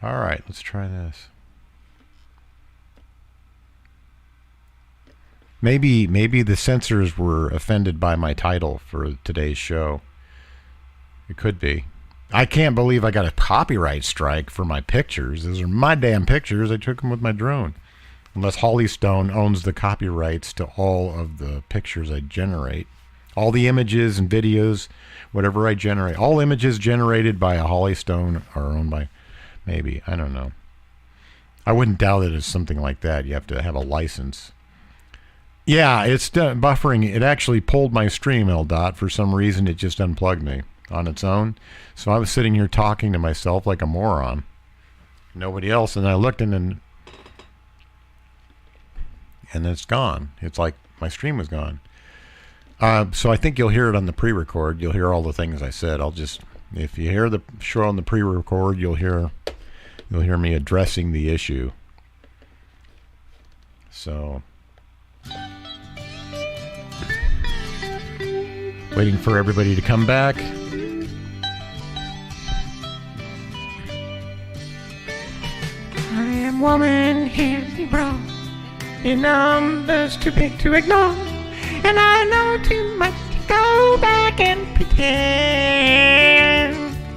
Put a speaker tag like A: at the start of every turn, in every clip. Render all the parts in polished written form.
A: All right, let's try this. Maybe the censors were offended by my title for today's show. It could be. I can't believe I got a copyright strike for my pictures. Those are my damn pictures. I took them with my drone. Unless Hollystone owns the copyrights to all of the pictures I generate. All the images and videos, whatever I generate. All images generated by a Hollystone are owned by, maybe, I don't know. I wouldn't doubt it as something like that. You have to have a license. Yeah, it's buffering. It actually pulled my stream, LDOT. For some reason, it just unplugged me on its own. So I was sitting here talking to myself like a moron. Nobody else. And I looked and it's gone. It's like my stream was gone. So I think you'll hear it on the pre-record. You'll hear all the things I said. If you hear the show on the pre-record, you'll hear me addressing the issue. So... waiting for everybody to come back.
B: I am woman, handy bro. Your number's too big to ignore. And I know too much to go back and pretend.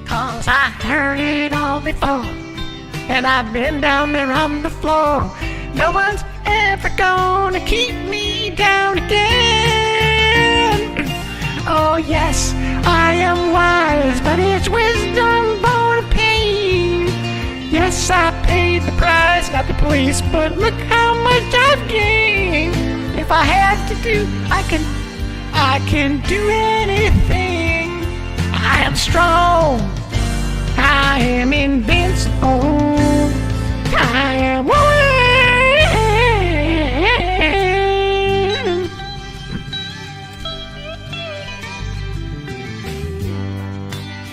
B: 'Cause I heard it all before. And I've been down there on the floor. No one's ever gonna keep me down again. Oh yes, I am wise, but it's wisdom born of pain. Yes, I paid the price, not the police, but look how much I've gained. If I had to do, I can do anything. I am strong. I am invincible. I am woman.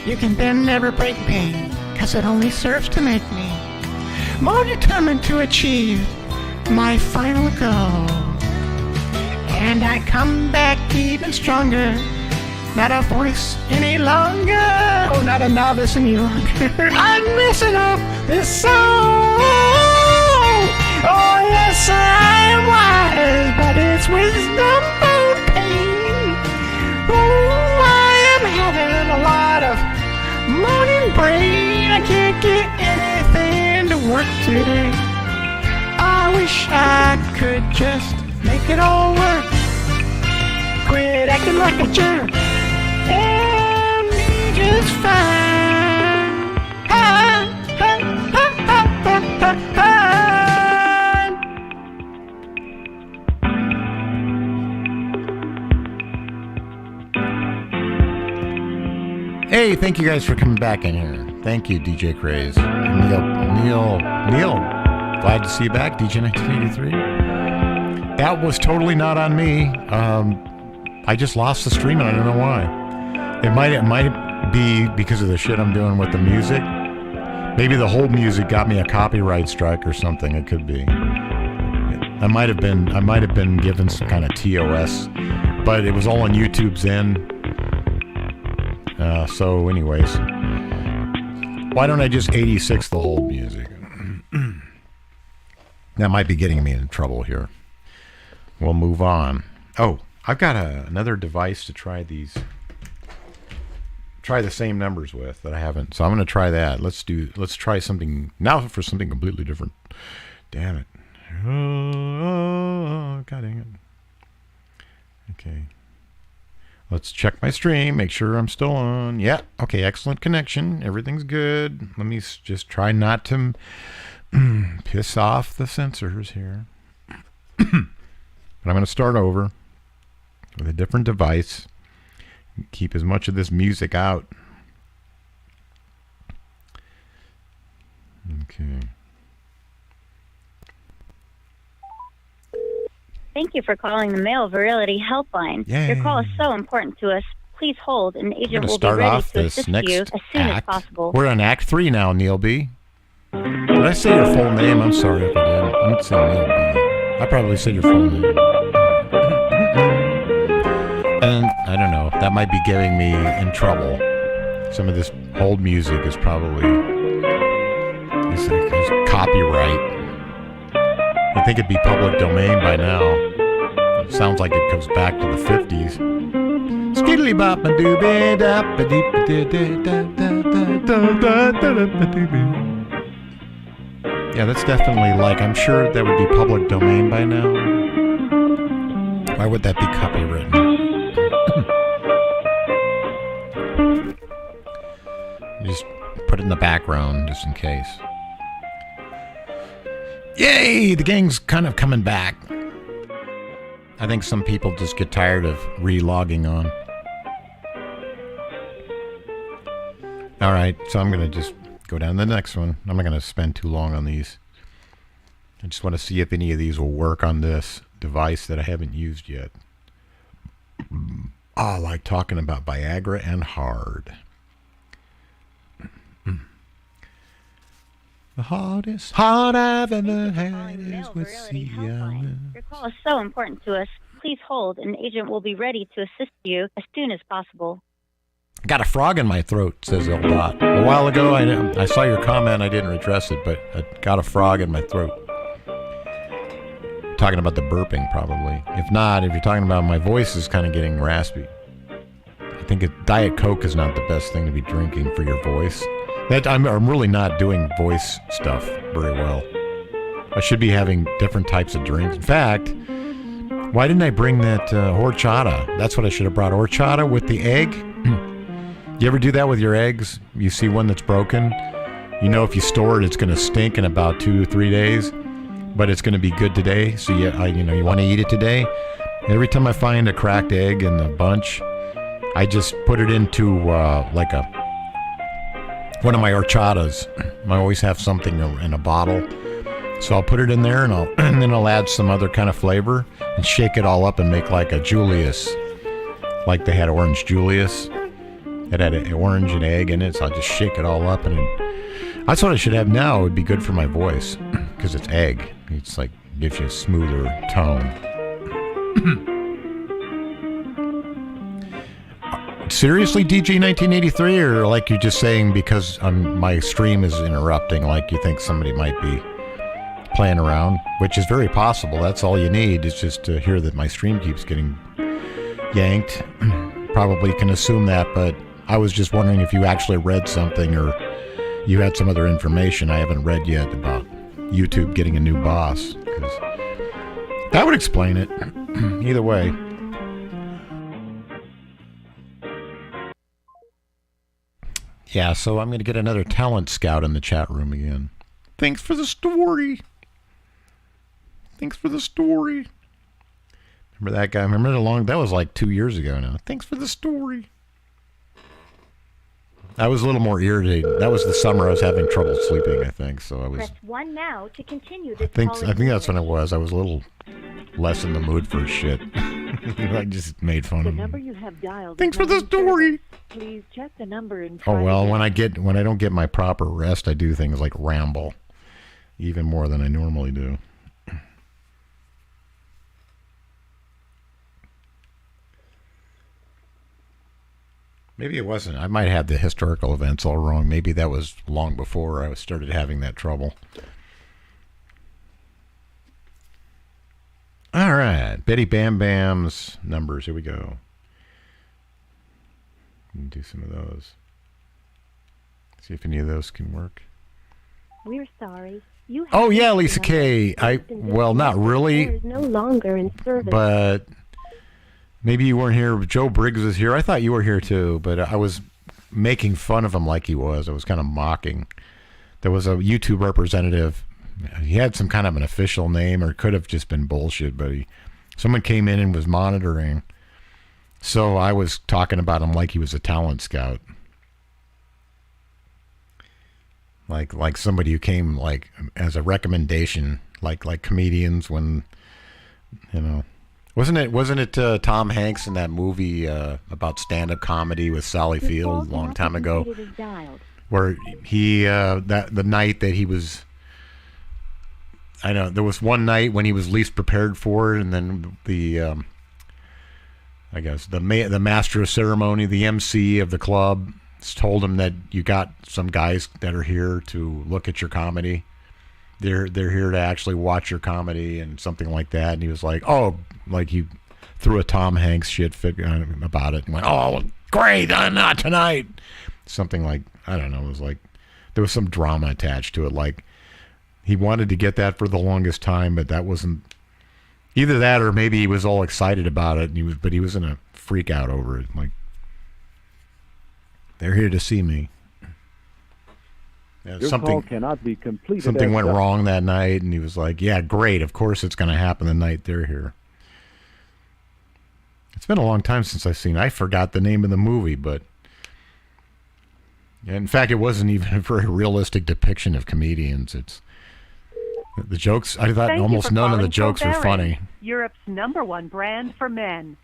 B: You can bend, never break pain, 'cause it only serves to make me more determined to achieve my final goal. And I come back even stronger, not a voice any longer, oh, not a novice any longer. I'm messing up this song. Oh yes, I am wise, but it's wisdom born pain. Oh, I am having a lot of morning brain. I can't get anything to work today. I wish I could just make it all work. Quit acting like a jerk and be just fine.
A: Hey, thank you guys for coming back in here. Thank you, DJ Craze. Neil, glad to see you back, DJ 1983. That was totally not on me. I just lost the stream and I don't know why. It might be because of the shit I'm doing with the music. Maybe the whole music got me a copyright strike or something. It could be. I might have been given some kind of TOS, but it was all on YouTube's end. So anyways, why don't I just 86 the whole music? That might be getting me in trouble here. We'll move on. Oh, I've got another device to try the same numbers with that I haven't. So I'm going to try that. Let's try something now for something completely different. Damn it. Oh, God dang it. Okay. Let's check my stream, make sure I'm still on. Yeah, okay, excellent connection. Everything's good. Let me just try not to piss off the censors here. But I'm going to start over with a different device. Keep as much of this music out. Okay.
C: Thank you for calling the Male Virility Helpline.
A: Yay.
C: Your call is so important to us. Please hold, and an agent will be
A: start
C: ready
A: off
C: to
A: this
C: assist
A: next
C: you as soon as
A: act.
C: possible.
A: We're on Act 3 now, Neil B. Did I say your full name? I'm sorry if I did. I'm not saying Neil B. I probably said your full name. And I don't know. That might be getting me in trouble. Some of this old music is probably... This copyright. I think it'd be public domain by now. It sounds like it goes back to the 50s. Skiddly bop a doobie dap a deep Yeah, that's definitely like, I'm sure that would be public domain by now. Why would that be copywritten? Just put it in the background just in case. Yay! The gang's kind of coming back. I think some people just get tired of re-logging on. Alright, so I'm going to just go down to the next one. I'm not going to spend too long on these. I just want to see if any of these will work on this device that I haven't used yet. I like talking about Viagra and hard. The hardest heart I've ever had is with Helium.
C: Your call is so important to us. Please hold. An agent will be ready to assist you as soon as possible.
A: Got a frog in my throat, says Eldot. A while ago, I saw your comment. I didn't address it, but I got a frog in my throat. Talking about the burping, probably. If not, if you're talking about my voice is kind of getting raspy. I think Diet Coke is not the best thing to be drinking for your voice. I'm really not doing voice stuff very well. I should be having different types of drinks. In fact, why didn't I bring that horchata? That's what I should have brought. Horchata with the egg. You ever do that with your eggs? You see one that's broken. You know if you store it, it's going to stink in about 2 to 3 days, but it's going to be good today. So you want to eat it today. Every time I find a cracked egg in the bunch, I just put it into like one of my horchatas. I always have something in a bottle. So I'll put it in there and then I'll add some other kind of flavor and shake it all up and make like a Julius. Like they had orange Julius. It had an orange and egg in it, so I'll just shake it all up. And that's what I should have now. It would be good for my voice because it's egg. It's like gives you a smoother tone. Seriously, DJ 1983, or like you're just saying because my stream is interrupting, like you think somebody might be playing around, which is very possible. That's all you need is just to hear that my stream keeps getting yanked. Probably can assume that, but I was just wondering if you actually read something or you had some other information I haven't read yet about YouTube getting a new boss, because that would explain it. Either way. Yeah, so I'm going to get another talent scout in the chat room again. Thanks for the story. Thanks for the story. Remember that guy? Remember that was like 2 years ago now. Thanks for the story. I was a little more irritated. That was the summer I was having trouble sleeping, I think. So I was.
C: Press 1 now to continue
A: I think that's when it was. I was a little less in the mood for shit. I just made fun of him.
D: You have dialed.
A: Thanks for the story.
D: Please check the number and
A: Oh well, when I don't get my proper rest, I do things like ramble, even more than I normally do. Maybe it wasn't. I might have the historical events all wrong. Maybe that was long before I started having that trouble. All right. Betty Bam Bam's numbers. Here we go. Do some of those. See if any of those can work.
D: We're sorry.
A: Oh, yeah, Lisa K. Well, not really.
D: Is no longer in service.
A: But maybe you weren't here. Joe Briggs was here. I thought you were here too, but I was making fun of him like he was. I was kind of mocking. There was a YouTube representative. He had some kind of an official name, or it could have just been bullshit, but someone came in and was monitoring. So I was talking about him like he was a talent scout. Like somebody who came like as a recommendation, like comedians when, you know. Wasn't it Tom Hanks in that movie about stand-up comedy with Sally Field a long time ago, where he the night that he was, I know there was one night when he was least prepared for it, and then the I guess the master of ceremony, the MC of the club, told him that you got some guys that are here to look at your comedy, they're here to actually watch your comedy and something like that. And he was like, oh, like he threw a Tom Hanks shit fit about it and went, oh, great, not tonight. Something like, I don't know, it was like, there was some drama attached to it. Like, he wanted to get that for the longest time, but that wasn't, either that or maybe he was all excited about it, and he was in a freak out over it. Like, they're here to see me.
E: Your call cannot be completed.
A: Something went wrong that night, and he was like, yeah, great, of course it's going to happen the night they're here. It's been a long time since I've seen it. I forgot the name of the movie, but in fact, it wasn't even a very realistic depiction of comedians. It's the jokes. I thought almost none of the jokes were funny.
F: Europe's #1 brand for men.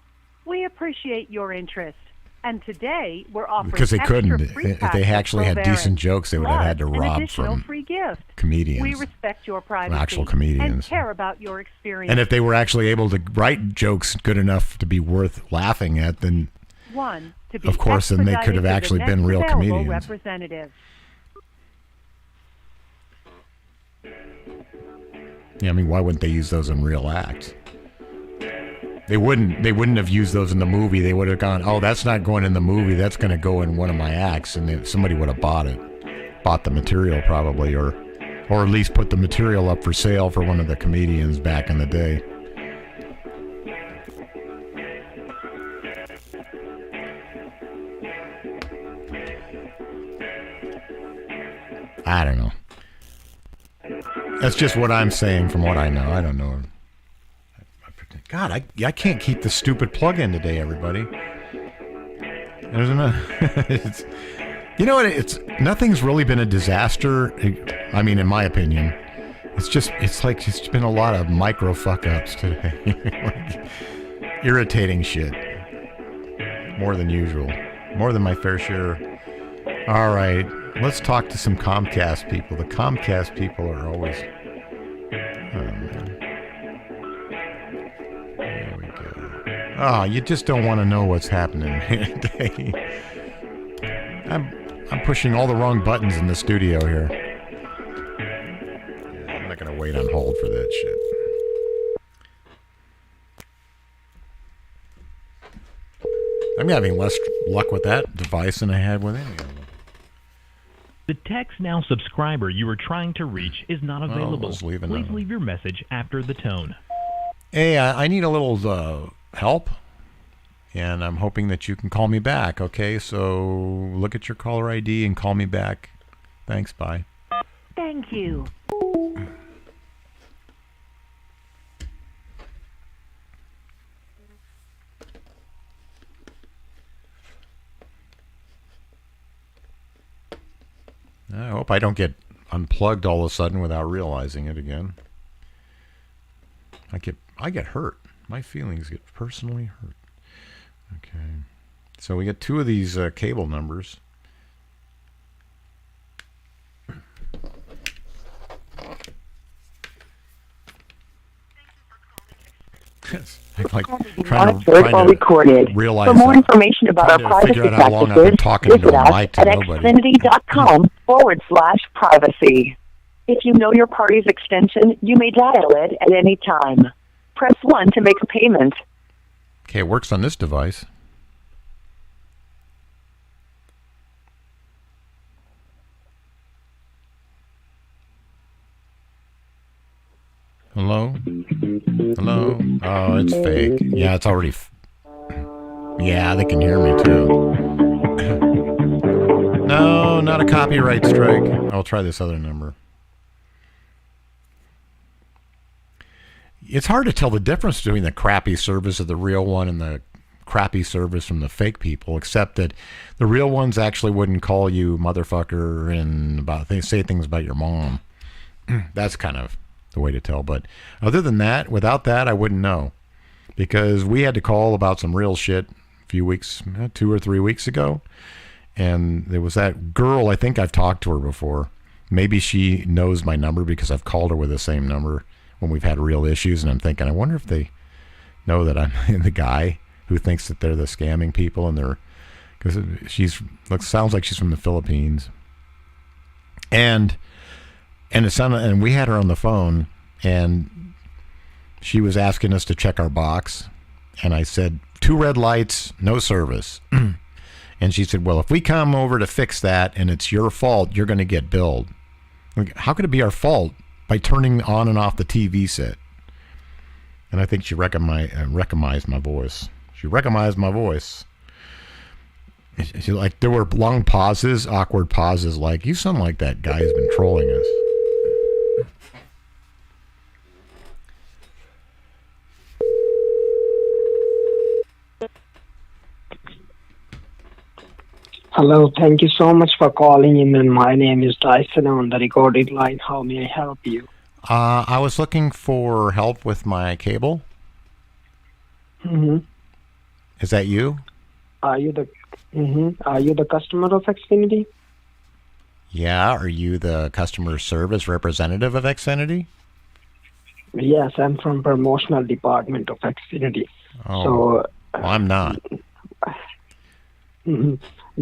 F: We appreciate your interest. And today we're offering
A: because they couldn't.
F: free
A: If they actually had decent jokes, they would have had to rob
F: additional
A: from
F: free gift.
A: comedians.
F: We respect your privacy
A: actual comedians.
F: and care about your experience.
A: And if they were actually able to write jokes good enough to be worth laughing at, then of course, then they could have actually been real comedians.
F: Representative.
A: Yeah, I mean, why wouldn't they use those in real acts? They wouldn't have used those in the movie. They would have gone, oh, that's not going in the movie. That's going to go in one of my acts, and somebody would have bought the material probably, or at least put the material up for sale for one of the comedians back in the day. I don't know. That's just what I'm saying from what I know. I don't know. God, I can't keep the stupid plug-in today, everybody. There's it's, you know what? It's nothing's really been a disaster. I mean, in my opinion, it's been a lot of micro fuck-ups today. Like, irritating shit. More than usual. More than my fair share. All right, let's talk to some Comcast people. The Comcast people are always... Oh, man. There we go. Oh, you just don't want to know what's happening here today. I'm pushing all the wrong buttons in the studio here. I'm not going to wait on hold for that shit. I'm having less luck with that device than I had with any of them.
G: The Text Now subscriber you are trying to reach is not available.
A: Please
G: leave your message after the tone.
A: Hey, I need a little help, and I'm hoping that you can call me back, okay? So look at your caller ID and call me back. Thanks, bye.
F: Thank you.
A: I hope I don't get unplugged all of a sudden without realizing it again. I get hurt. My feelings get personally hurt. Okay. So we get two of these cable numbers. Like trying to
D: recorded.
A: realize
D: For more
A: that.
D: information about our privacy
A: Figure out how long I've been
D: practices,
A: talking into
D: visit
A: a
D: us
A: mic to
D: at
A: nobody.
D: xfinity.com/privacy. If you know your party's extension, you may dial it at any time. Press 1 to make a payment.
A: Okay, it works on this device. Hello? Hello? Oh, it's fake. Yeah, it's already... Yeah, they can hear me, too. No, not a copyright strike. I'll try this other number. It's hard to tell the difference between the crappy service of the real one and the crappy service from the fake people, except that the real ones actually wouldn't call you motherfucker and say things about your mom. That's kind of the way to tell. But other than that, without that, I wouldn't know. Because we had to call about some real shit a few weeks, 2 or 3 weeks ago. And there was that girl, I think I've talked to her before. Maybe she knows my number because I've called her with the same number when we've had real issues. And I'm thinking, I wonder if they know that I'm the guy who thinks that they're the scamming people. And they're, because sounds like she's from the Philippines. And And it sounded, and we had her on the phone, and she was asking us to check our box, and I said 2 red lights, no service. And she said, well, if we come over to fix that and it's your fault, you're going to get billed. Like, how could it be our fault by turning on and off the TV set? And I think she recognized my voice. She recognized my voice. She, like, there were long pauses, awkward pauses, like, you sound like that guy who's been trolling us.
H: Hello, thank you so much for calling in, and my name is Tyson on the recorded line. How may I help you?
A: I was looking for help with my cable.
H: Mm-hmm.
A: Is that you?
H: Are you the customer of Xfinity?
A: Yeah. Are you the customer service representative of Xfinity?
H: Yes, I'm from promotional department of Xfinity.
A: Oh,
H: so,
A: well, I'm not.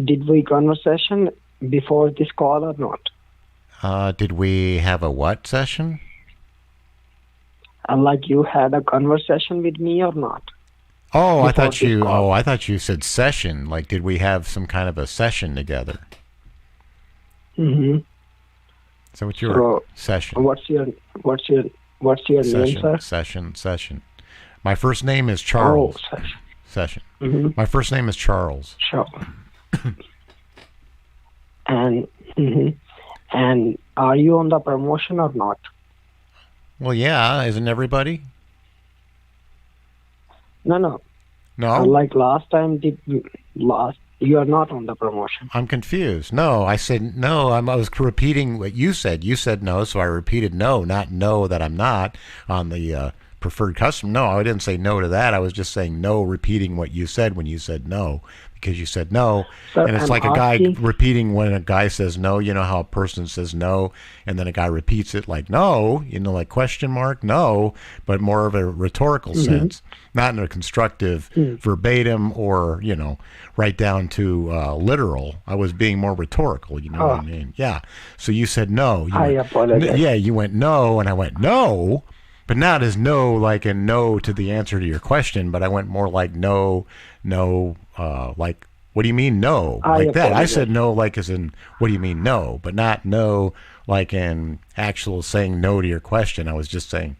H: Did we conversation before this call or not?
A: Did we have a what session?
H: Like you had a conversation with me or not?
A: Oh, I
H: Before
A: thought you.
H: this call.
A: Oh, I thought you said session. Like, did we have some kind of a session together?
H: Mm-hmm.
A: So what's your session?
H: What's your name, sir?
A: Session. My first name is Charles.
H: Oh,
A: Session.
H: Mm-hmm.
A: My first name is Charles.
H: Sure. And are you on the promotion or not?
A: Well, yeah. Isn't everybody?
H: No.
A: No.
H: Like last time, you are not on the promotion.
A: I'm confused. No, I said no. I was repeating what you said. You said no, so I repeated no, not no that I'm not on the preferred customer. No, I didn't say no to that. I was just saying no, repeating what you said when you said no, because you said no.
H: Sir,
A: and it's
H: I'm
A: like a
H: asking,
A: guy repeating when a guy says no. You know how a person says no, and then a guy repeats it like no, like question mark, no, but more of a rhetorical sense, not in a constructive verbatim or, right down to literal. I was being more rhetorical, what I mean? Yeah. So you said no.
H: I apologize.
A: Yeah, you went no, and I went no. But not as no, like a no to the answer to your question, but I went more like no, like, what do you mean no? Like that. I said no, like as in, what do you mean no? But not no, like in actual saying no to your question. I was just saying,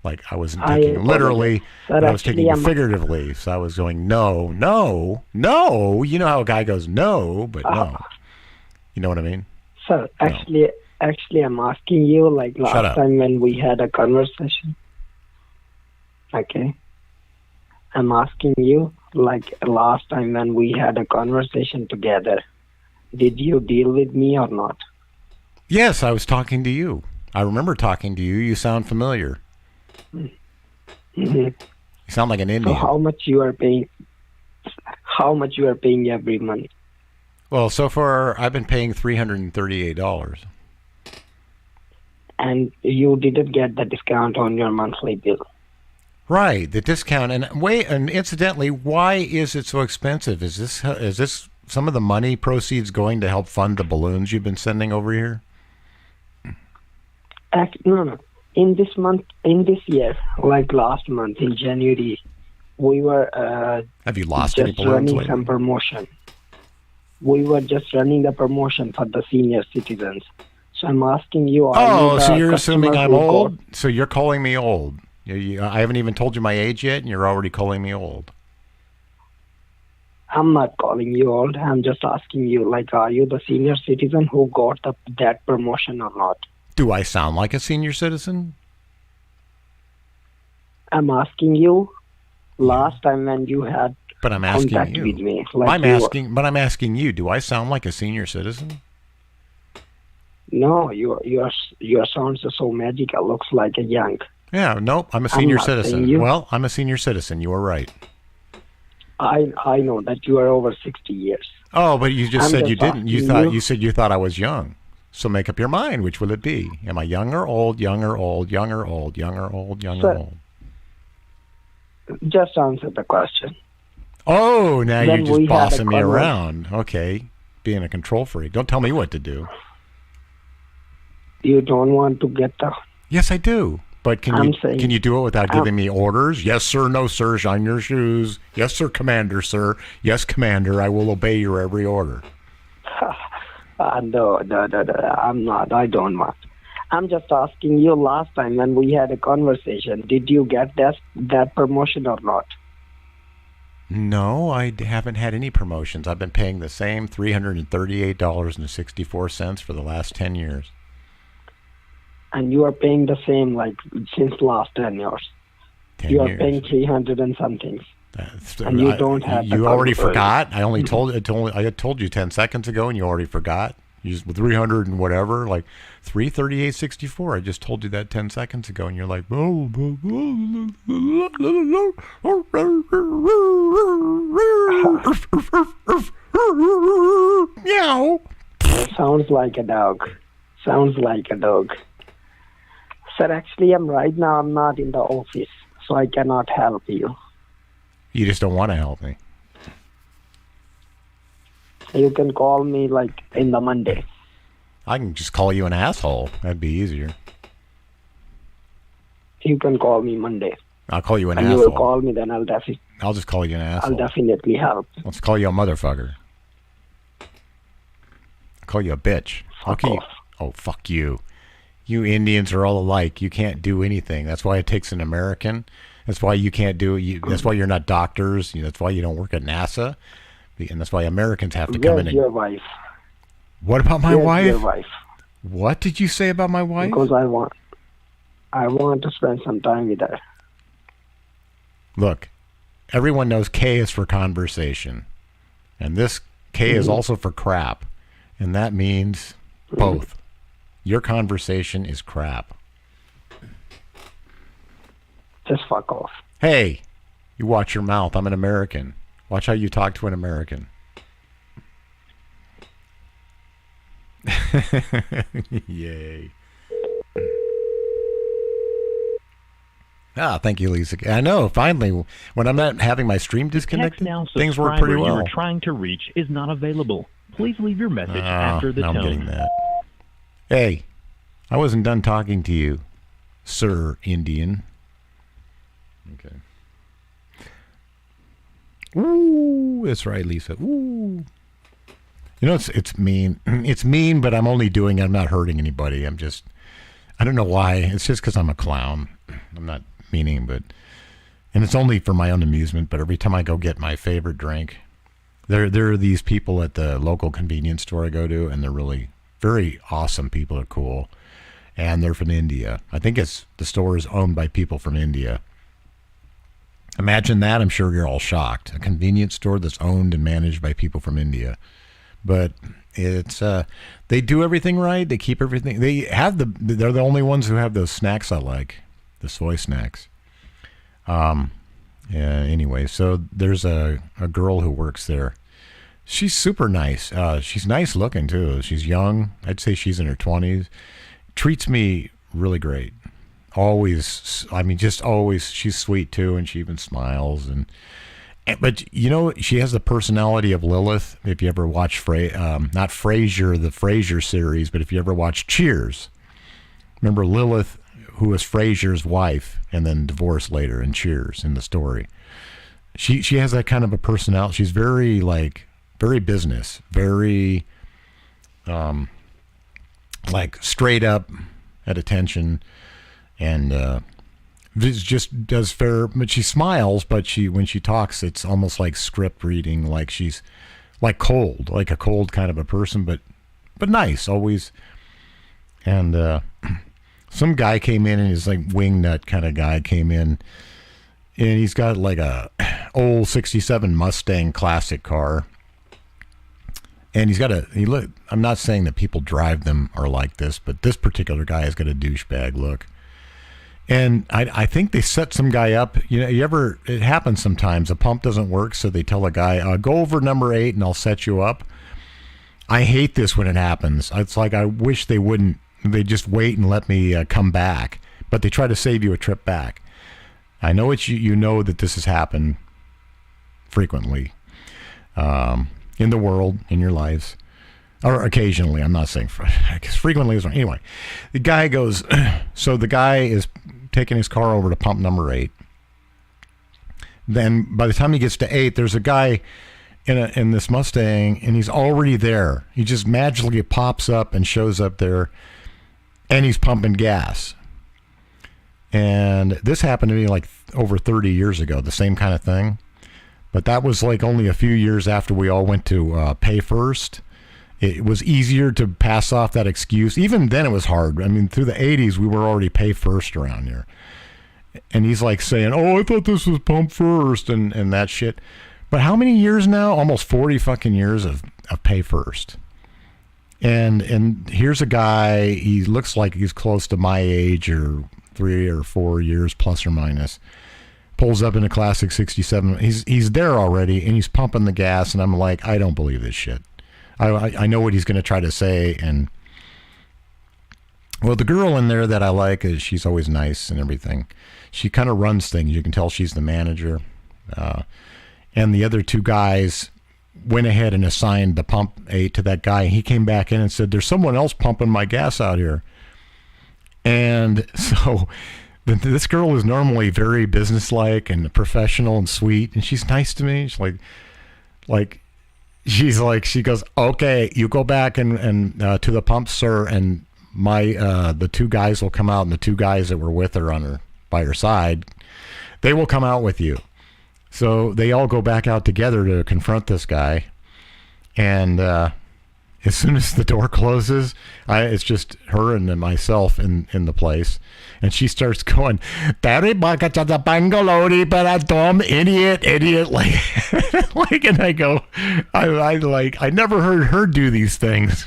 A: like, I wasn't taking it literally, but I was taking it figuratively. So I was going no. You know how a guy goes no, but no. You know what I mean?
H: Sir, actually, I'm asking you, like last time when we had a conversation. Okay. I'm asking you, like last time when we had a conversation together, did you deal with me or not?
A: Yes, I was talking to you. I remember talking to you. You sound familiar. You sound like an Indian.
H: So how much you are paying? How much you are paying every month?
A: Well, so far I've been paying $338.
H: And you didn't get the discount on your monthly bill.
A: Right, the discount. And incidentally, why is it so expensive? Is this some of the money proceeds going to help fund the balloons you've been sending over here?
H: No. In this year, like last month in January, we were
A: have you lost
H: just
A: any balloons
H: running
A: lately?
H: some promotion. We were just running the promotion for the senior citizens. So I'm asking you.
A: So you're assuming I'm old? So you're calling me old? I haven't even told you my age yet, and you're already calling me old.
H: I'm not calling you old. I'm just asking you, like, are you the senior citizen who got that promotion or not?
A: Do I sound like a senior citizen?
H: I'm asking you. Last time when you had
A: but I'm asking
H: contact
A: you.
H: with me, like
A: I'm asking you. Do I sound like a senior citizen?
H: No, your sounds are so magical. Looks like a young.
A: Yeah, nope. I'm a senior citizen.
H: You.
A: Well, I'm a senior citizen. You are right.
H: I know that you are over 60 years.
A: Oh, but you just said you didn't. You said you thought I was young. So make up your mind. Which will it be? Am I young or old? Young or old? Young or old? Young or old? Young or old?
H: Just answer the question.
A: Oh, now you're just bossing me around. Okay, being a control freak. Don't tell me what to do.
H: You don't want to get the...
A: Yes, I do. But can you do it without giving me orders? Yes, sir. No, sir. Shine your shoes. Yes, sir, Commander, sir. Yes, Commander. I will obey your every order.
H: No, I'm not. I don't want. I'm just asking you last time when we had a conversation, did you get that promotion or not?
A: No, I haven't had any promotions. I've been paying the same $338.64 for the last 10 years.
H: And you are paying the same like since last 10 years.
A: 10
H: you are
A: years.
H: paying 300 and something. And you don't have.
A: You already forgot. I told you 10 seconds ago, and you already forgot. You just 300 and whatever, like 338.64. I just told you that 10 seconds ago, and you're like, oh. Meow.
H: Sounds like a dog. Sir, actually, I'm not in the office, so I cannot help you.
A: You just don't want to help me.
H: You can call me like in the Monday.
A: I can just call you an asshole. That'd be easier.
H: You can call me Monday.
A: I'll call you an
H: and
A: asshole.
H: You will call me, then I'll definitely.
A: I'll just call you an asshole.
H: I'll definitely help.
A: Let's call you a motherfucker. I'll call you a bitch.
H: Fuck off.
A: Oh, fuck you. You Indians are all alike. You can't do anything. That's why it takes an American. That's why you can't do it. That's why you're not doctors. That's why you don't work at NASA. And that's why Americans have to come in and...
H: your wife?
A: What about my wife?
H: Your wife.
A: What did you say about my wife?
H: Because I want to spend some time with her.
A: Look, everyone knows K is for conversation. And this K is also for crap. And that means both. Your conversation is crap.
H: Just fuck off.
A: Hey, you watch your mouth. I'm an American. Watch how you talk to an American. Yay. Thank you, Lisa. I know, finally, when I'm not having my stream disconnected, things work pretty well.
G: You are trying to reach is not available. Please leave your message after the tone.
A: I'm getting that. Hey, I wasn't done talking to you, Sir Indian. Okay. Ooh, that's right, Lisa. Ooh. You know, it's mean. It's mean, but I'm only doing it. I'm not hurting anybody. I don't know why. It's just because I'm a clown. I'm not meaning, and it's only for my own amusement. But every time I go get my favorite drink, there are these people at the local convenience store I go to, and they're really very awesome people. Are cool, and they're from India. I think the store is owned by people from India. Imagine that. I'm sure you're all shocked. A convenience store that's owned and managed by people from India. But it's they do everything right. They keep everything. They're the only ones who have those snacks I like, the soy snacks. Anyway, so there's a girl who works there. She's super nice. She's nice looking too. She's young. I'd say she's in her 20s. Treats me really great. Always, just always. She's sweet too, and she even smiles. But she has the personality of Lilith. If you ever watch not Frasier, the Frasier series, but if you ever watch Cheers, remember Lilith, who was Frasier's wife and then divorced later in Cheers in the story. She has that kind of a personality. She's very very business, very straight up, at attention. And just does fair, but she smiles. But when she talks, it's almost like script reading, like she's like cold, like a cold kind of a person, but nice always. And some guy came in, and he's like wingnut kind of guy came in, and he's got like a old '67 Mustang classic car, and I'm not saying that people drive them are like this, but this particular guy has got a douchebag look. And I think they set some guy up. It happens sometimes. A pump doesn't work, so they tell a guy, go over number 8 and I'll set you up. I hate this when it happens. It's like I wish they wouldn't. They just wait and let me come back. But they try to save you a trip back. I know you know that this has happened frequently in the world, in your lives. Or occasionally, I'm not saying frequently is wrong. Anyway, the guy goes, so the guy is taking his car over to pump number 8. Then by the time he gets to 8, there's a guy in this Mustang, and he's already there. He just magically pops up and shows up there, and he's pumping gas. And this happened to me like over 30 years ago, the same kind of thing. But that was like only a few years after we all went to pay first. It was easier to pass off that excuse. Even then it was hard. I mean, through the 80s, we were already pay first around here. And he's like saying, oh, I thought this was pump first and that shit. But how many years now? Almost 40 fucking years of pay first. And here's a guy, he looks like he's close to my age or 3 or 4 years plus or minus. Pulls up in a classic 67. He's there already, and he's pumping the gas, and I'm like, I don't believe this shit. I know what he's going to try to say, and well, the girl in there that I like is she's always nice and everything. She kind of runs things. You can tell she's the manager. And the other 2 guys went ahead and assigned the pump 8 to that guy. He came back in and said, "There's someone else pumping my gas out here." And so this girl is normally very businesslike and professional and sweet, and she's nice to me. She goes, okay, you go back and to the pump, sir, and the 2 guys will come out, and the 2 guys that were with her by her side, they will come out with you. So they all go back out together to confront this guy, and as soon as the door closes, it's just her and then myself in the place. And she starts going, "Terry baka cha Bangalore, but a dumb idiot, like, and I go, I never heard her do these things.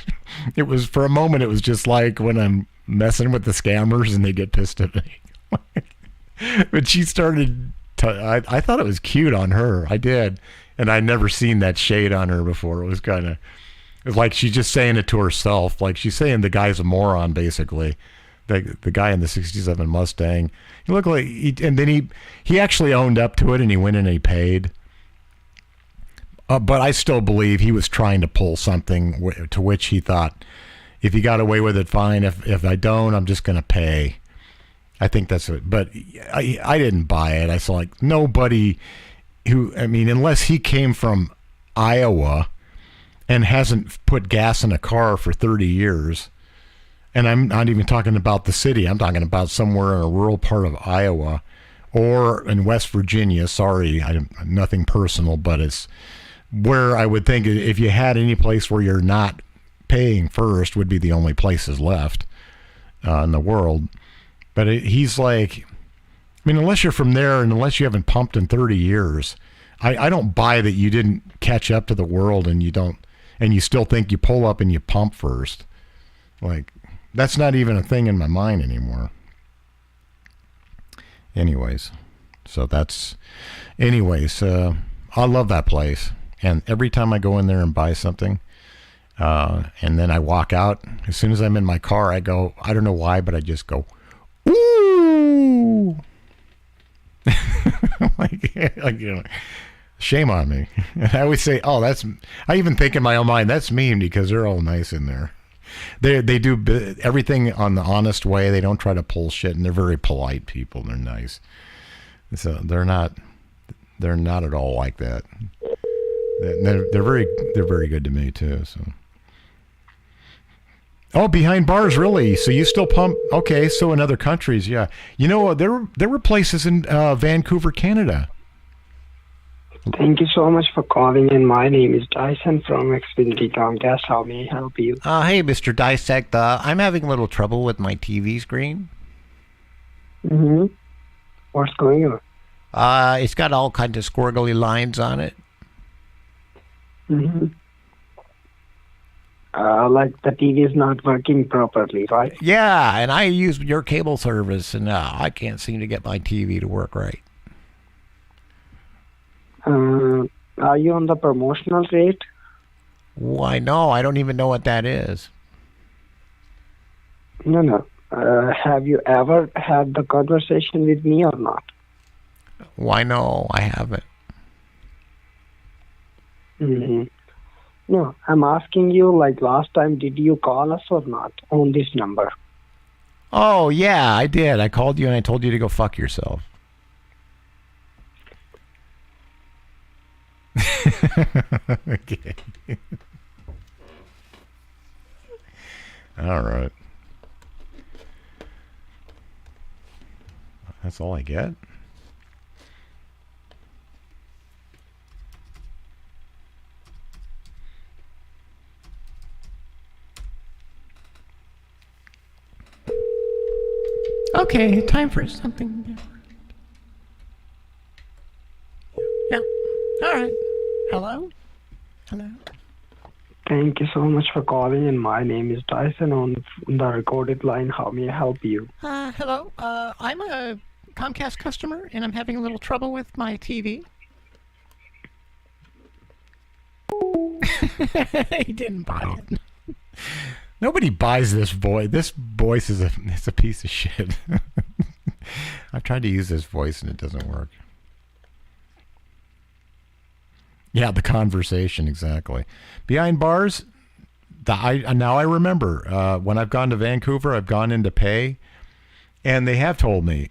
A: It was, for a moment, it was just like when I'm messing with the scammers and they get pissed at me. But she started, I thought it was cute on her. I did. And I'd never seen that shade on her before. It was kind of, it's like she's just saying it to herself. Like she's saying the guy's a moron, basically. The guy in the 67 Mustang. He looked like, and then he actually owned up to it, and he went in and he paid. But I still believe he was trying to pull something to which he thought, if he got away with it, fine. If I don't, I'm just going to pay. I think that's it. But I didn't buy it. I saw like nobody who, I mean, unless he came from Iowa and hasn't put gas in a car for 30 years. And I'm not even talking about the city. I'm talking about somewhere in a rural part of Iowa or in West Virginia. Sorry, nothing personal, but it's where I would think if you had any place where you're not paying first would be the only places left in the world. But he's like, I mean, unless you're from there and unless you haven't pumped in 30 years, I don't buy that you didn't catch up to the world and you still think you pull up and you pump first. Like, that's not even a thing in my mind anymore. Anyways, I love that place. And every time I go in there and buy something, and then I walk out, as soon as I'm in my car, I go, I don't know why, but I just go, ooh. like, you know, shame on me. And I always say, I even think in my own mind, that's mean because they're all nice in there. They do everything on the honest way. They don't try to pull shit, and they're very polite people. They're nice. So they're not at all like that. They're very good to me too. So. Oh, behind bars, really? So you still pump? Okay, so in other countries, yeah. You know, there were places in Vancouver, Canada.
H: Thank you so much for calling in. My name is Dyson from Xfinity Comcast. How may I help you?
B: Hey, Mr. Dissect. I'm having a little trouble with my TV screen.
H: Mm-hmm. What's going on?
B: It's got all kinds of squiggly lines on it.
H: Mm-hmm. Like the TV is not working properly, right?
B: Yeah, and I use your cable service, and I can't seem to get my TV to work right.
H: Are you on the promotional rate?
B: Why, no, I don't even know what that is.
H: No. Have you ever had the conversation with me or not?
B: Why, no, I haven't.
H: Mm-hmm. No, I'm asking you, like, last time, did you call us or not on this number?
A: Oh, yeah, I did. I called you and I told you to go fuck yourself. Okay. All right. That's all I get?
B: Okay, time for something different. Yeah. All right. Hello? Hello?
H: Thank you so much for calling, and my name is Tyson on the recorded line. How may I help you?
B: Hello. I'm a Comcast customer, and I'm having a little trouble with my TV. He didn't buy it.
A: Nobody buys this voice. This voice is a piece of shit. I've tried to use this voice and it doesn't work. Yeah, the conversation, exactly. Behind bars, now I remember when I've gone to Vancouver, I've gone in to pay, and they have told me,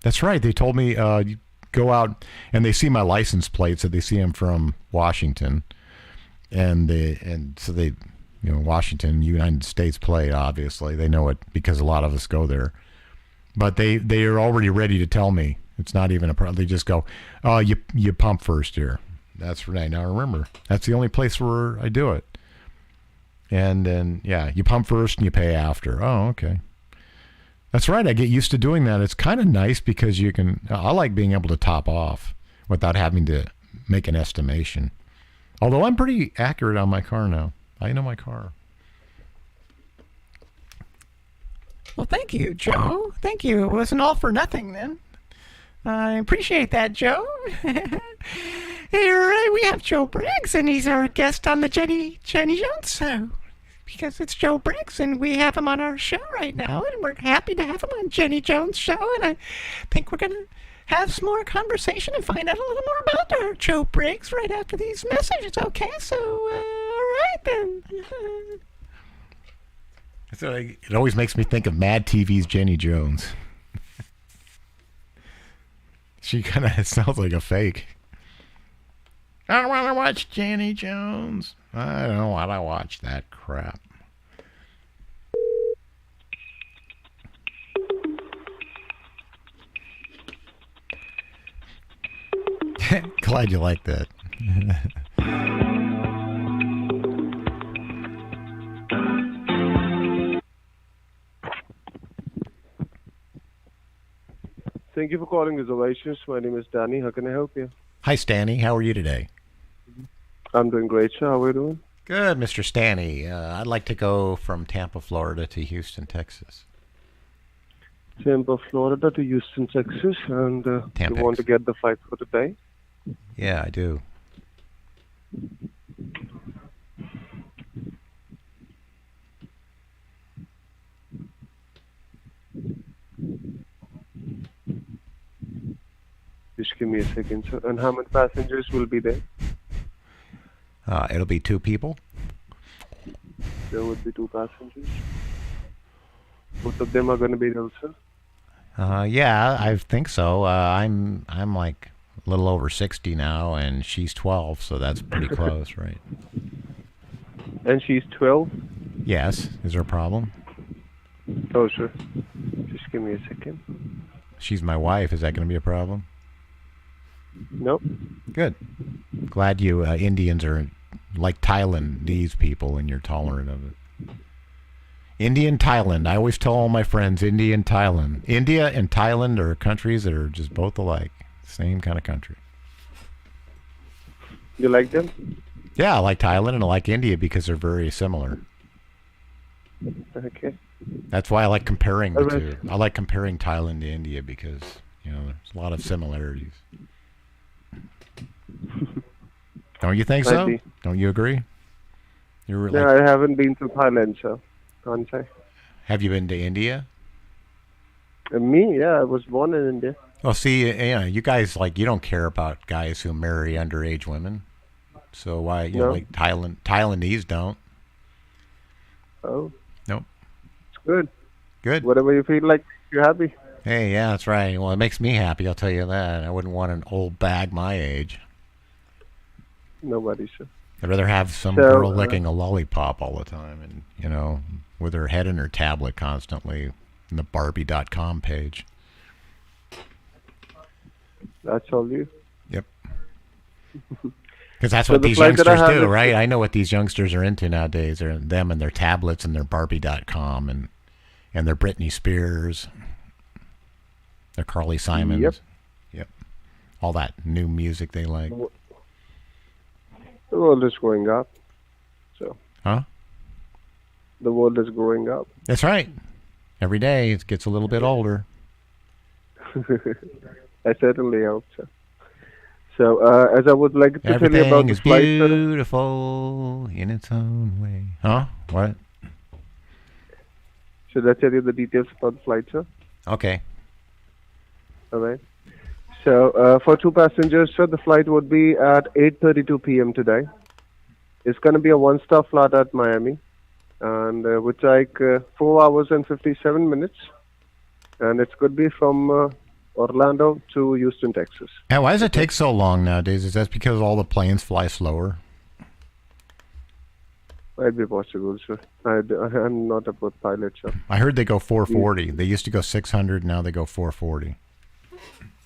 A: that's right, they told me you go out, and they see my license plate, so they see I'm from Washington, and so they, Washington, United States plate, obviously. They know it because a lot of us go there. But they are already ready to tell me. It's not even a problem. They just go, you pump first here. That's right. Now remember, that's the only place where I do it. And then, yeah, you pump first and you pay after. Oh, okay. That's right. I get used to doing that. It's kind of nice because I like being able to top off without having to make an estimation. Although I'm pretty accurate on my car now. I know my car.
B: Well, thank you, Joe. Thank you. It wasn't all for nothing, then. I appreciate that, Joe. Here we have Joe Briggs, and he's our guest on the Jenny Jones show. Because it's Joe Briggs, and we have him on our show right now, and we're happy to have him on Jenny Jones' show, and I think we're going to have some more conversation and find out a little more about our Joe Briggs right after these messages, okay? So, all right, then.
A: So it always makes me think of Mad TV's Jenny Jones. She kind of sounds like a fake. I want to watch Jenny Jones. I don't want to watch that crap. Glad you like that.
I: Thank you for calling reservations. My name is Danny. How can I help you?
A: Hi, Stanny. How are you today?
I: I'm doing great, sir. How are you doing?
A: Good, Mr. Stanny. I'd like to go from Tampa, Florida to Houston, Texas.
I: Tampa, Florida to Houston, Texas. And you want to get the flight for today?
A: Yeah, I do.
I: Just give me a second, sir. And how many passengers will be there?
A: It'll be 2 people.
I: There would be 2 passengers. Both of them are going to be there, sir?
A: Yeah, I think so. I'm like a little over 60 now, and she's 12, so that's pretty close, right?
I: And she's 12?
A: Yes. Is there a problem?
I: Oh, sure. Just give me a second.
A: She's my wife. Is that going to be a problem?
I: Nope.
A: Good. Glad you Indians are like Thailandese people and you're tolerant of it. Indian Thailand. I always tell all my friends, India and Thailand. India and Thailand are countries that are just both alike. Same kind of country.
I: You like them?
A: Yeah, I like Thailand and I like India because they're very similar.
I: Okay.
A: That's why I like comparing the two. I like comparing Thailand to India because, there's a lot of similarities. Don't you think so? Don't you agree?
I: I haven't been to Thailand, so can't say.
A: Have you been to India?
I: Me? Yeah, I was born in India.
A: Well, see, you guys, you don't care about guys who marry underage women. So why, like Thailandese don't.
I: Oh.
A: Nope.
I: It's good.
A: Good.
I: Whatever you feel like, you're happy.
A: Hey, yeah, that's right. Well, it makes me happy, I'll tell you that. I wouldn't want an old bag my age.
I: Nobody should.
A: I'd rather have some girl licking a lollipop all the time and, with her head in her tablet constantly in the Barbie.com page.
I: That's all you?
A: Yep. Because that's what these youngsters do, right? I know what these youngsters are into nowadays. They're them and their tablets and their Barbie.com and their Britney Spears, their Carly Simons. Yep. All that new music they like.
I: The world is growing up. So.
A: Huh?
I: The world is growing up.
A: That's right. Every day it gets a little bit older.
I: I certainly hope so. So, as I would like to tell you about the flight...
A: Everything is beautiful in its own way. Huh? What?
I: Should I tell you the details about the flight, sir?
A: Okay.
I: All right. So, for 2 passengers, sir, the flight would be at 8:32 p.m. today. It's going to be a one-star flight at Miami, and would take 4 hours and 57 minutes. And it's going to be from Orlando to Houston, Texas.
A: Yeah, why does it take so long nowadays? Is that because all the planes fly slower?
I: Might be possible, sir. I'm not a pilot, sir.
A: I heard they go 440. They used to go 600. Now they go 440.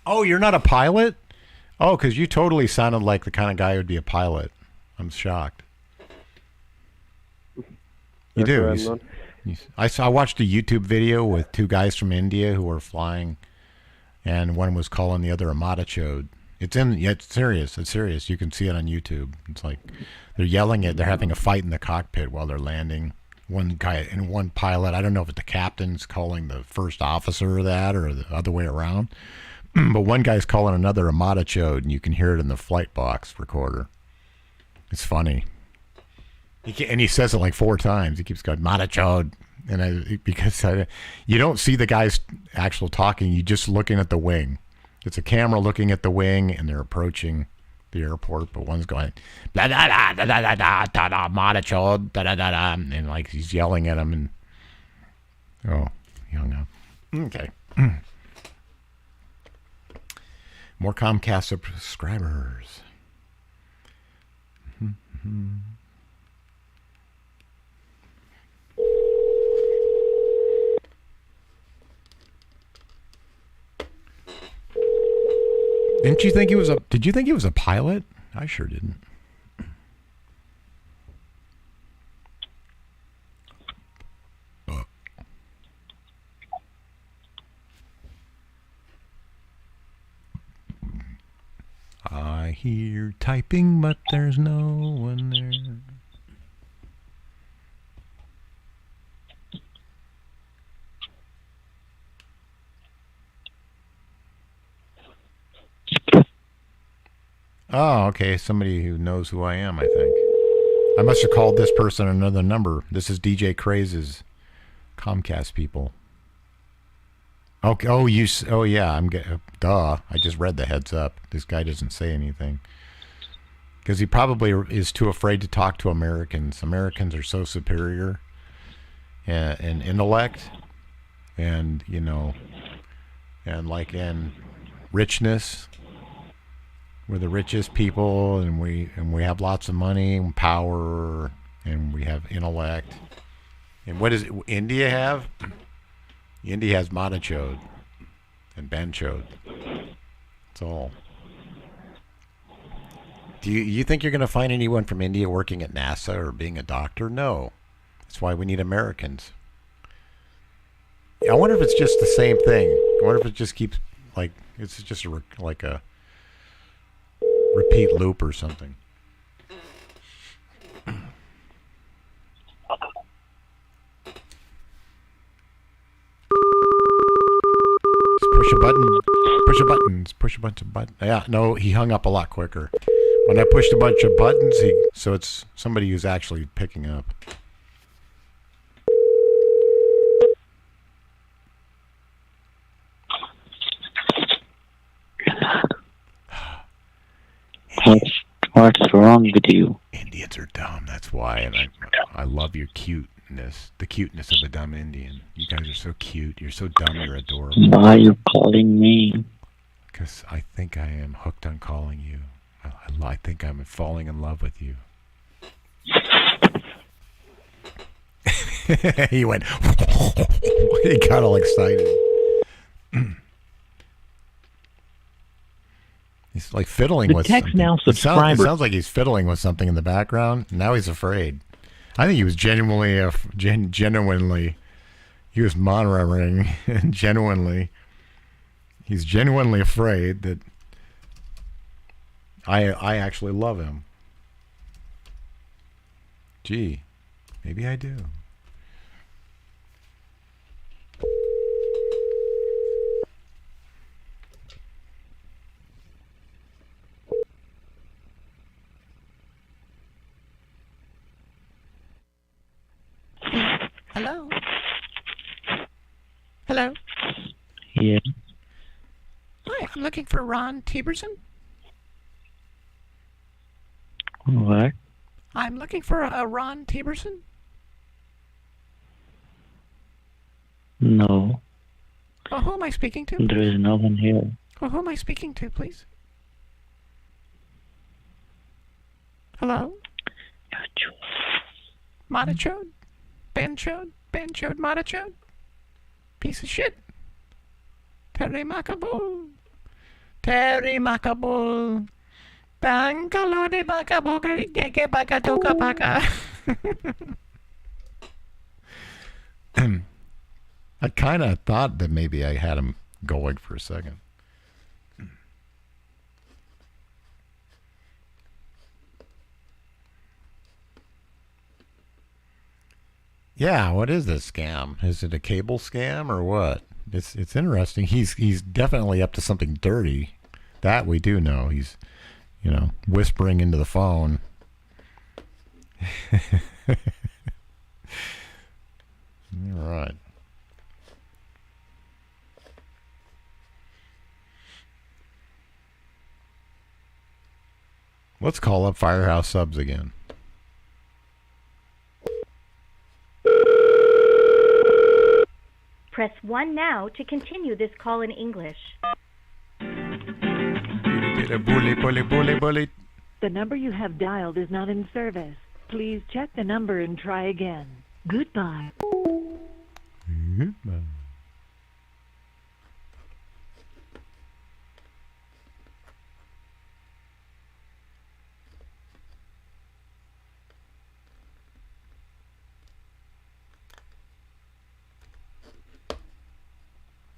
A: Oh, you're not a pilot? Oh, because you totally sounded like the kind of guy who would be a pilot. I'm shocked. You do. I watched a YouTube video with 2 guys from India who were flying, and one was calling the other a Matachode. It's serious. It's serious. You can see it on YouTube. It's like they're yelling it. They're having a fight in the cockpit while they're landing. One guy and one pilot. I don't know if it's the captain's calling the first officer that or the other way around. But one guy's calling another a Matachode, and you can hear it in the flight box recorder. It's funny. He says it like 4 times. He keeps going, Matachode. And you don't see the guys actual talking. You're just looking at the wing. It's a camera looking at the wing, and they're approaching the airport. But one's going, blah, da, da, da, da, da, da, da, da, Matachode, da, da, da, da. And like he's yelling at him. And he hung up. Okay. More Comcast subscribers. Did you think he was a pilot? I sure didn't. I hear typing, but there's no one there. Oh, okay. Somebody who knows who I am, I think. I must have called this person another number. This is DJ Craze's Comcast people. Okay. Oh, yeah. Duh. I just read the heads up. This guy doesn't say anything. Because he probably is too afraid to talk to Americans. Americans are so superior in intellect and, and like in richness. We're the richest people, and we have lots of money and power, and we have intellect. And what does India have? India has Matachode and Banchode. That's all. Do you think you're going to find anyone from India working at NASA or being a doctor? No. That's why we need Americans. I wonder if it's just the same thing. I wonder if it just keeps, like, it's just like a repeat loop or something. Push a button. Push a button. Push a bunch of buttons. Yeah, no, he hung up a lot quicker. When I pushed a bunch of buttons, so it's somebody who's actually picking up.
J: What's wrong? wrong with you?
A: Indians are dumb. That's why, and I love your cuteness. The cuteness of a dumb Indian. You guys are so cute. You're so dumb. You're adorable.
J: Why are you calling me?
A: Because I think I am hooked on calling you. I think I'm falling in love with you. He went. He got all excited. He's like fiddling with
G: text
A: something.
G: now
A: It
G: subscriber.
A: sounds like he's fiddling with something in the background. Now he's afraid. I think he was genuinely. He was monitoring and genuinely. He's genuinely afraid that I actually love him. Gee, maybe I do.
B: Hello? Hello?
J: Yeah.
B: Hi, I'm looking for Ron Tieberson.
J: What?
B: I'm looking for a Ron Tieberson.
J: No.
B: Oh, who am I speaking to?
J: There is no one here.
B: Oh, who am I speaking to, please? Hello? Monachode? Banchode? Banchode Monachode? Piece of shit. Terry Macaboo. Terry Macaboo. Bangalore Bakaboga Gege Bakadoka Baka.
A: I kind of thought that maybe I had him going for a second. Yeah, what is this scam? Is it a cable scam or what? It's interesting. He's definitely up to something dirty. That we do know. He's, whispering into the phone. All right. Let's call up Firehouse Subs again.
K: Press 1 now to continue this call in English.
F: The number you have dialed is not in service. Please check the number and try again. Goodbye.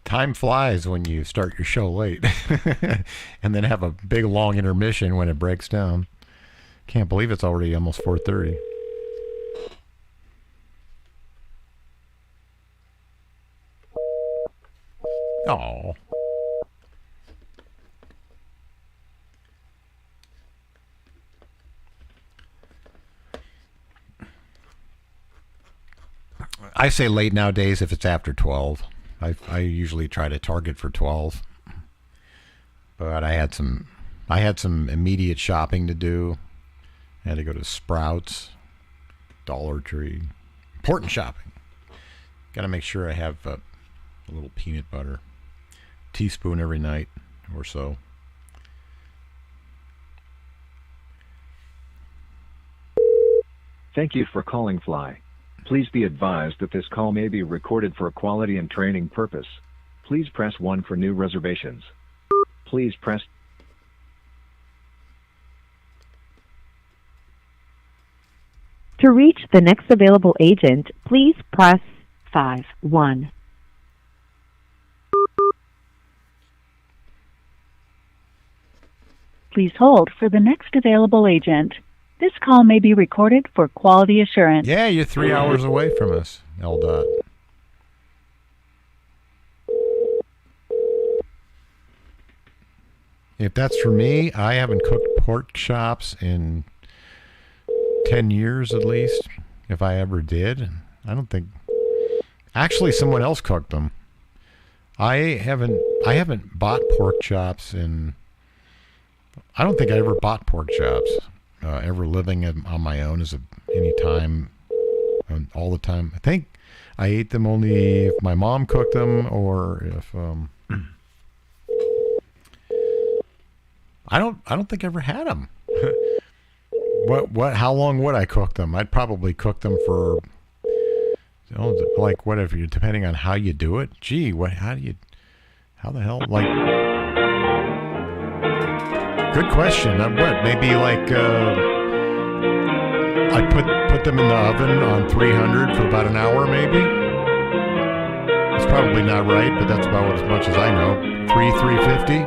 A: Time flies when you start your show late and then have a big long intermission when it breaks down. Can't believe it's already almost 4:30. Oh. I say late nowadays if it's after 12. I usually try to target for 12. But I had some immediate shopping to do. I had to go to Sprouts, Dollar Tree. Important shopping. Got to make sure I have a little peanut butter. Teaspoon every night or so.
L: Thank you for calling Fly. Please be advised that this call may be recorded for quality and training purpose. Please press 1 for new reservations. Please press
M: To reach the next available agent, please press 5-1. Please hold for the next available agent. This call may be recorded for quality assurance.
A: Yeah, you're 3 hours away from us, L. If that's for me, I haven't cooked pork chops in 10 years at least. If I ever did, I don't think. Actually, someone else cooked them. I haven't bought pork chops in. I don't think I ever bought pork chops. ever living on my own as any time, all the time. I think I ate them only if my mom cooked them, or if I don't think I ever had them. How long would I cook them? I'd probably cook them for, like whatever, depending on how you do it. Gee, how the hell, like, good question. Maybe like, I put them in the oven on 300 for about an hour, maybe. It's probably not right, but that's about as much as I know. 350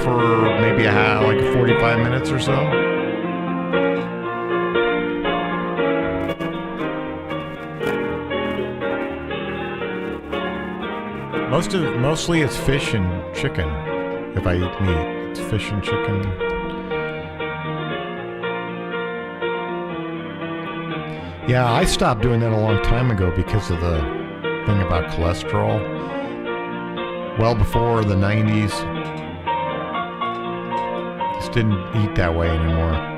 A: for maybe like 45 minutes or so. Mostly it's fish and chicken. If I eat meat, it's fish and chicken. Yeah, I stopped doing that a long time ago because of the thing about cholesterol. Well before the 90s. Just didn't eat that way anymore.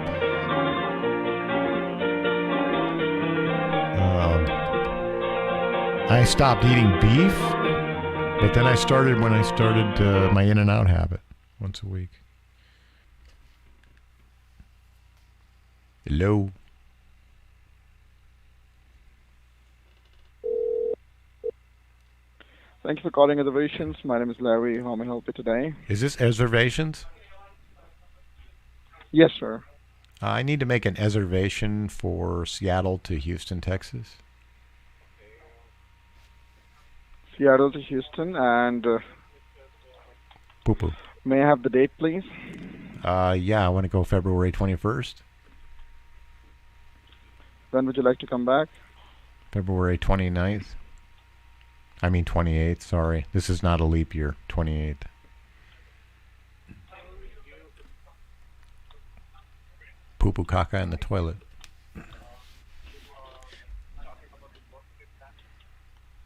A: I stopped eating beef, but then I started my In-N-Out habit once a week. Hello.
N: Thank you for calling Reservations. My name is Larry. How may I help you today?
A: Is this reservations?
N: Yes, sir.
A: I need to make an reservation for Seattle to Houston, Texas.
N: Seattle to Houston, and
A: Poo-poo.
N: May I have the date, please?
A: Yeah, I want to go February 21st.
N: When would you like to come back?
A: February 29th. I mean 28th, sorry. This is not a leap year, 28th. Poo-poo caca in the toilet.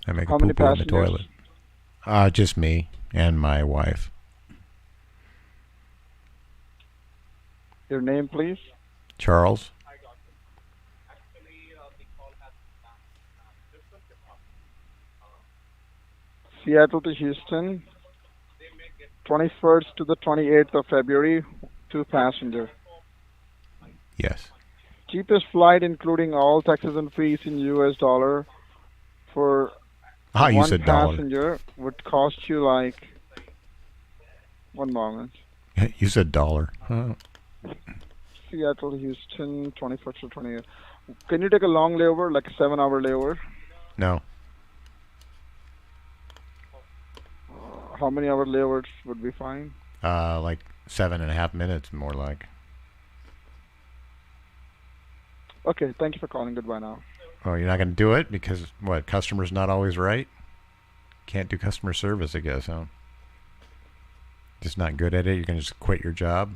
A: I make
N: How
A: a
N: many
A: poo-poo in the
N: passengers?
A: toilet. Just me and my wife.
N: Your name, please?
A: Charles.
N: Seattle to Houston, 21st to the 28th of February, 2 passenger.
A: Yes.
N: Cheapest flight, including all taxes and fees in US dollar, for
A: you
N: one
A: said dollar.
N: passenger would cost you like, one moment.
A: You said dollar. Huh.
N: Seattle, Houston, 21st to 28th. Can you take a long layover, like a 7-hour layover?
A: No.
N: How many hour layovers would be fine?
A: Like 7.5 minutes, more like.
N: Okay, thank you for calling. Goodbye now.
A: Oh, you're not going to do it because, what, customer's not always right? Can't do customer service, I guess, huh? Just not good at it? You're going to just quit your job?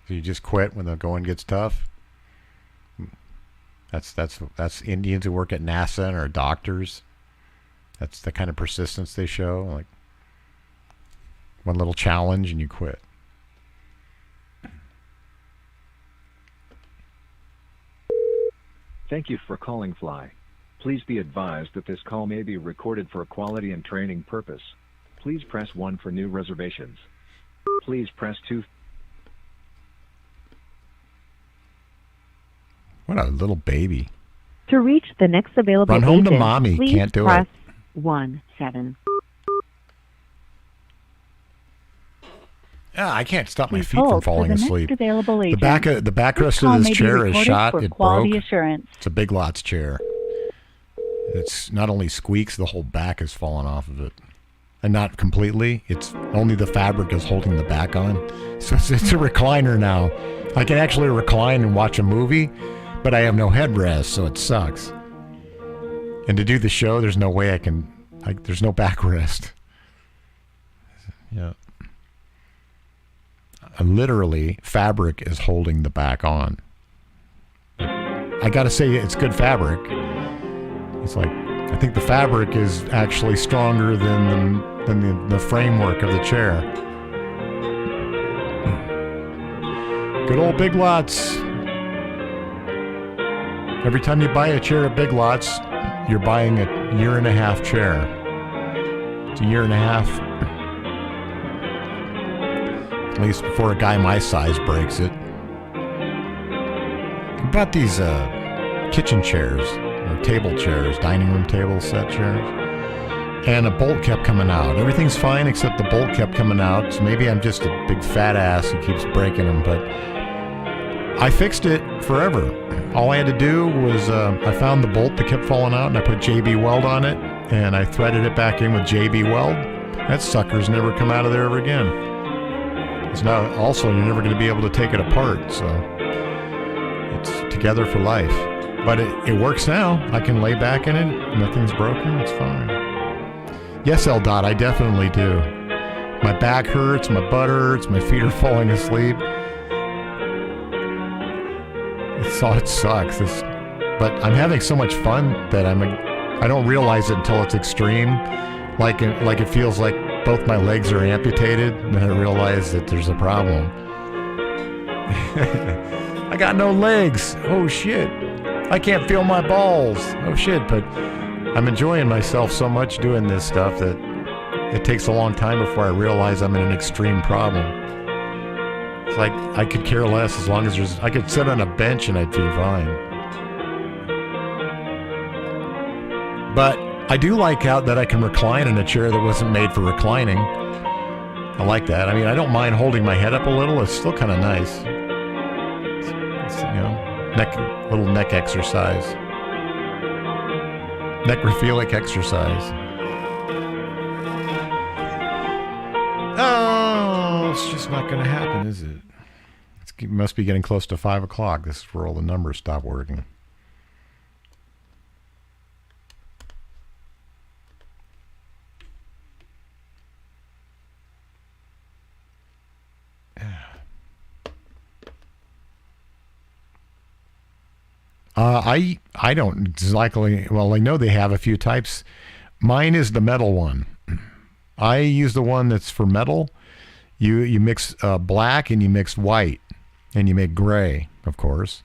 A: So you just quit when the going gets tough? That's Indians who work at NASA and are doctors. That's the kind of persistence they show. Like, one little challenge and you quit.
L: Thank you for calling Fly. Please be advised that this call may be recorded for quality and training purpose. Please press 1 for new reservations. Please press 2.
A: What a little baby.
O: To reach the next available
A: Run home to
O: agent,
A: mommy.
O: please
A: Can't do
O: press
A: it.
O: 1-7.
A: Yeah, I can't stop my
O: Please
A: feet from
O: hold for
A: falling
O: the next
A: asleep.
O: available
A: The
O: agent.
A: back
O: This
A: rest
O: call
A: of
O: may
A: this
O: be
A: chair is
O: recorded
A: shot.
O: for
A: It
O: quality
A: broke.
O: assurance.
A: It's a Big Lots chair. It's not only squeaks, the whole back is falling off of it. And not completely. It's only the fabric is holding the back on. So it's a recliner now. I can actually recline and watch a movie, but I have no headrest, so it sucks. And to do the show, there's no way I can. There's no backrest. Yeah. Literally, fabric is holding the back on. I gotta say, it's good fabric. It's like, I think the fabric is actually stronger than the framework of the chair. Good old Big Lots. Every time you buy a chair at Big Lots, you're buying a 1.5-year chair. It's 1.5 years. At least before a guy my size breaks it. I bought these kitchen chairs, or table chairs, dining room table set chairs. And a bolt kept coming out. Everything's fine except the bolt kept coming out. So maybe I'm just a big fat ass who keeps breaking them, but I fixed it forever. All I had to do was I found the bolt that kept falling out and I put JB Weld on it and I threaded it back in with JB Weld. That sucker's never come out of there ever again. It's not, also, you're never going to be able to take it apart, so it's together for life. But it works now. I can lay back in it. Nothing's broken. It's fine. Yes, L. I definitely do. My back hurts, my butt hurts, my feet are falling asleep. It sucks. But I'm having so much fun that I don't realize it until it's extreme. Like it feels like both my legs are amputated, and then I realize that there's a problem. I got no legs. Oh shit. I can't feel my balls. Oh shit. But I'm enjoying myself so much doing this stuff that it takes a long time before I realize I'm in an extreme problem. It's like I could care less as long as I could sit on a bench and I'd feel fine. But I do like out that I can recline in a chair that wasn't made for reclining. I like that. I mean, I don't mind holding my head up a little. It's still kind of nice. It's, little neck exercise. Necrophilic exercise. Oh, it's just not going to happen, is it? It must be getting close to 5 o'clock. This is where all the numbers stop working. I don't exactly, well, I know they have a few types. Mine is the metal one. I use the one that's for metal. You mix black and you mix white and you make gray, of course.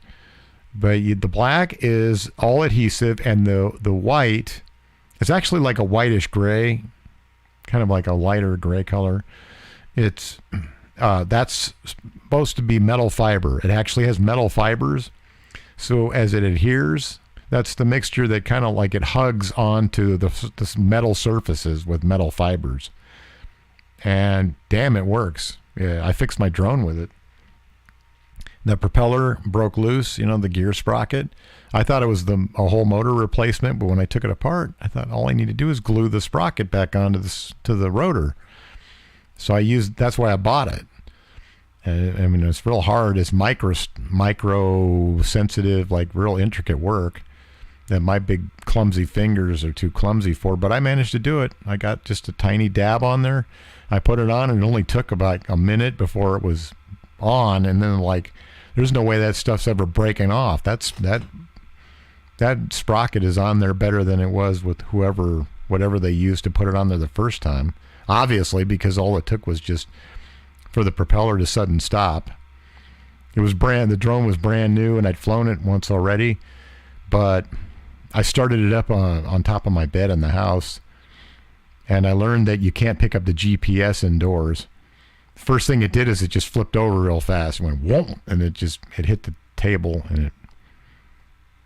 A: But the black is all adhesive and the white is actually like a whitish gray, kind of like a lighter gray color. It's that's supposed to be metal fiber. It actually has metal fibers. So as it adheres, that's the mixture that kind of like it hugs onto the metal surfaces with metal fibers. And damn, it works. Yeah, I fixed my drone with it. The propeller broke loose, the gear sprocket. I thought it was a whole motor replacement, but when I took it apart, I thought all I need to do is glue the sprocket back onto to the rotor. So that's why I bought it. I mean, it's real hard. It's micro sensitive, like real intricate work that my big clumsy fingers are too clumsy for, but I managed to do it. I got just a tiny dab on there. I put it on and it only took about a minute before it was on. And then there's no way that stuff's ever breaking off. That sprocket is on there better than it was with whatever they used to put it on there the first time. Obviously, because all it took was just for the propeller to sudden stop. The drone was brand new and I'd flown it once already, but I started it up on top of my bed in the house and I learned that you can't pick up the GPS indoors. First thing it did is it just flipped over real fast and went whoa, and it hit the table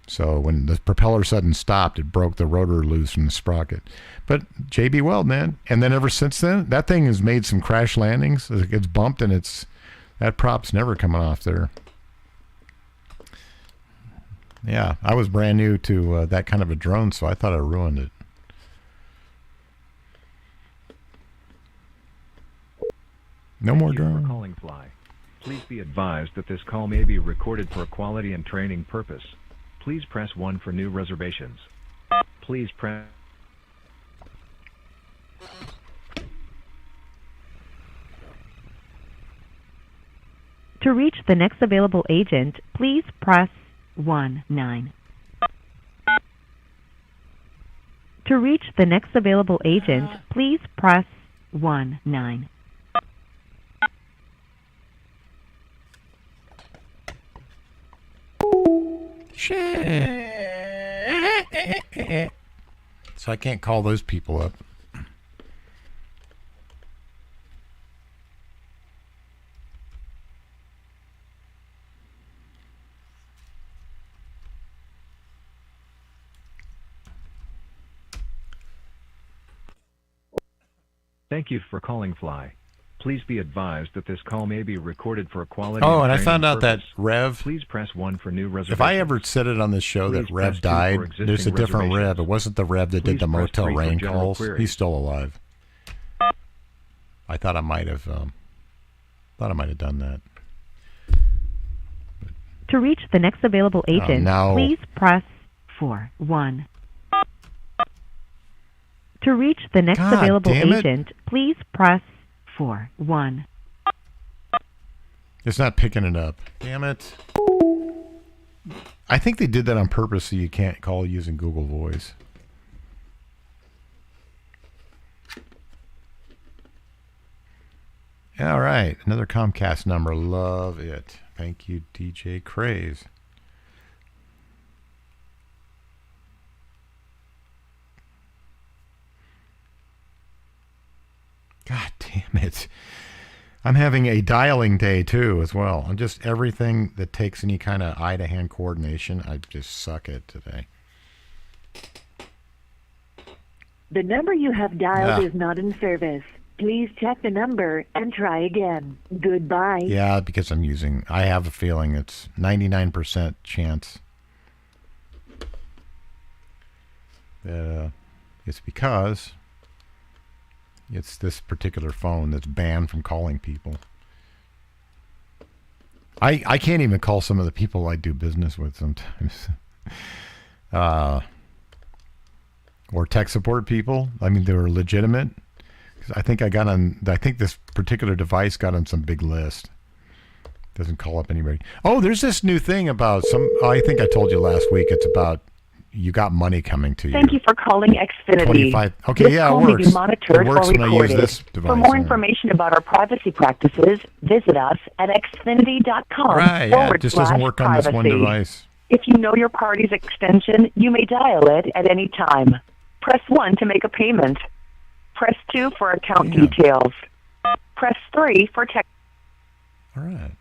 A: so when the propeller sudden stopped, it broke the rotor loose from the sprocket. But JB Weld, man. And then ever since then, that thing has made some crash landings. It gets bumped and that prop's never coming off there. Yeah, I was brand new to that kind of a drone, so I thought I ruined it. No more drone.
L: Calling Fly. Please be advised that this call may be recorded for quality and training purpose. Please press 1 for new reservations. Please press...
O: To reach the next available agent, please press 19. To reach the next available agent, please press 19.
A: Shit. So I can't call those people up.
L: Thank you for calling Fly. Please be advised that this call may be recorded for quality.
A: Oh, and I
L: training
A: found out
L: purpose.
A: that Rev.
L: Please press 1 for new reservations.
A: If I ever said it on this show
L: Please
A: that Rev
L: press 2 for
A: died,
L: existing
A: there's a different
L: reservations.
A: Rev. It wasn't the Rev that
L: Please
A: did the
L: press
A: Motel
L: 3 for
A: Rain
L: general
A: calls.
L: queries.
A: He's still alive. I thought I might have. Done that.
O: To reach the next available agent,
A: no.
O: please press 1. To reach the next
A: God
O: available
A: damn it.
O: agent, please press 1.
A: It's not picking it up. Damn it. I think they did that on purpose so you can't call using Google Voice. All right. Another Comcast number. Love it. Thank you, DJ Craze. God damn it. I'm having a dialing day too as well. I'm just everything that takes any kind of eye to hand coordination, I just suck at today.
D: The number you have dialed
A: Yeah.
D: is not in service. Please check the number and try again. Goodbye.
A: Yeah, because I have a feeling it's 99% chance that it's because it's this particular phone that's banned from calling people. I can't even call some of the people I do business with sometimes. Or tech support people. I mean, they were legitimate. 'Cause I think this particular device got on some big list. Doesn't call up anybody. Oh, there's this new thing about I think I told you last week. It's about you got money coming to you.
D: Thank you for calling Xfinity.
A: 25. Okay,
D: This
A: yeah,
D: call
A: it
D: may
A: works.
D: be monitored
A: It works
D: or
A: when I use
D: recorded.
A: this device.
D: For more
A: yeah.
D: information about our privacy practices, visit us at xfinity.com.
A: Right, yeah, it just doesn't work on this one
D: /privacy.
A: device.
D: If you know your party's extension, you may dial it at any time. Press 1 to make a payment. Press 2 for account details. Press 3 for text.
A: All right.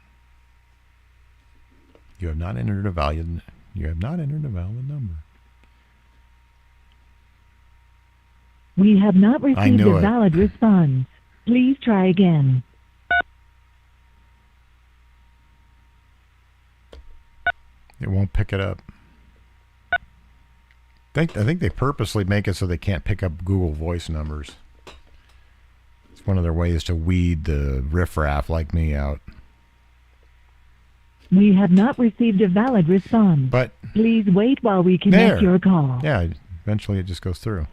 A: You have not entered a valid number.
M: We have not
A: I
M: received
A: knew
M: a
A: it.
M: valid response. Please try again.
A: It won't pick it up. I think they purposely make it so they can't pick up Google Voice numbers. It's one of their ways to weed the riffraff like me out.
M: We have not received a valid response.
A: But
M: please wait while we connect your call.
A: Yeah, eventually it just goes through.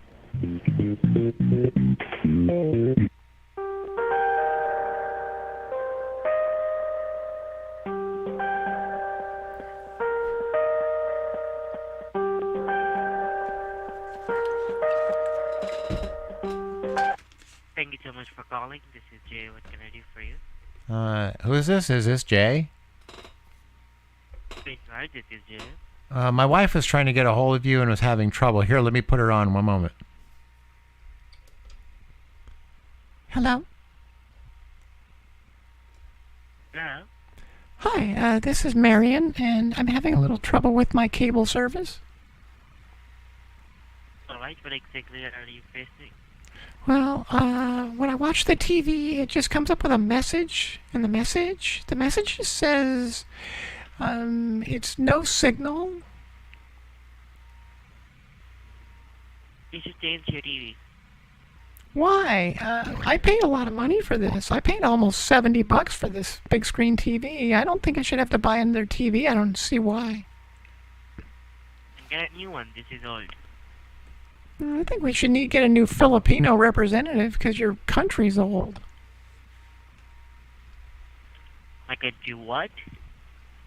P: Thank you so much for calling. This is Jay. What can I do for you?
A: Who is this? Is this Jay?
P: Please, right, this is Jay.
A: My wife was trying to get a hold of you and was having trouble. Here, let me put her on one moment.
B: Hello?
P: Hello?
B: Hi, this is Marion, and I'm having a little trouble with my cable service.
P: Alright, what exactly are you facing?
B: Well, when I watch the TV, it just comes up with a message, and the message just says, it's no signal.
P: You should change your TV.
B: Why? I paid a lot of money for this. I paid almost $70 for this big screen TV. I don't think I should have to buy another TV. I don't see why.
P: And get a new one. This is old.
B: I think we should get a new Filipino representative because your country's old.
P: I could do what?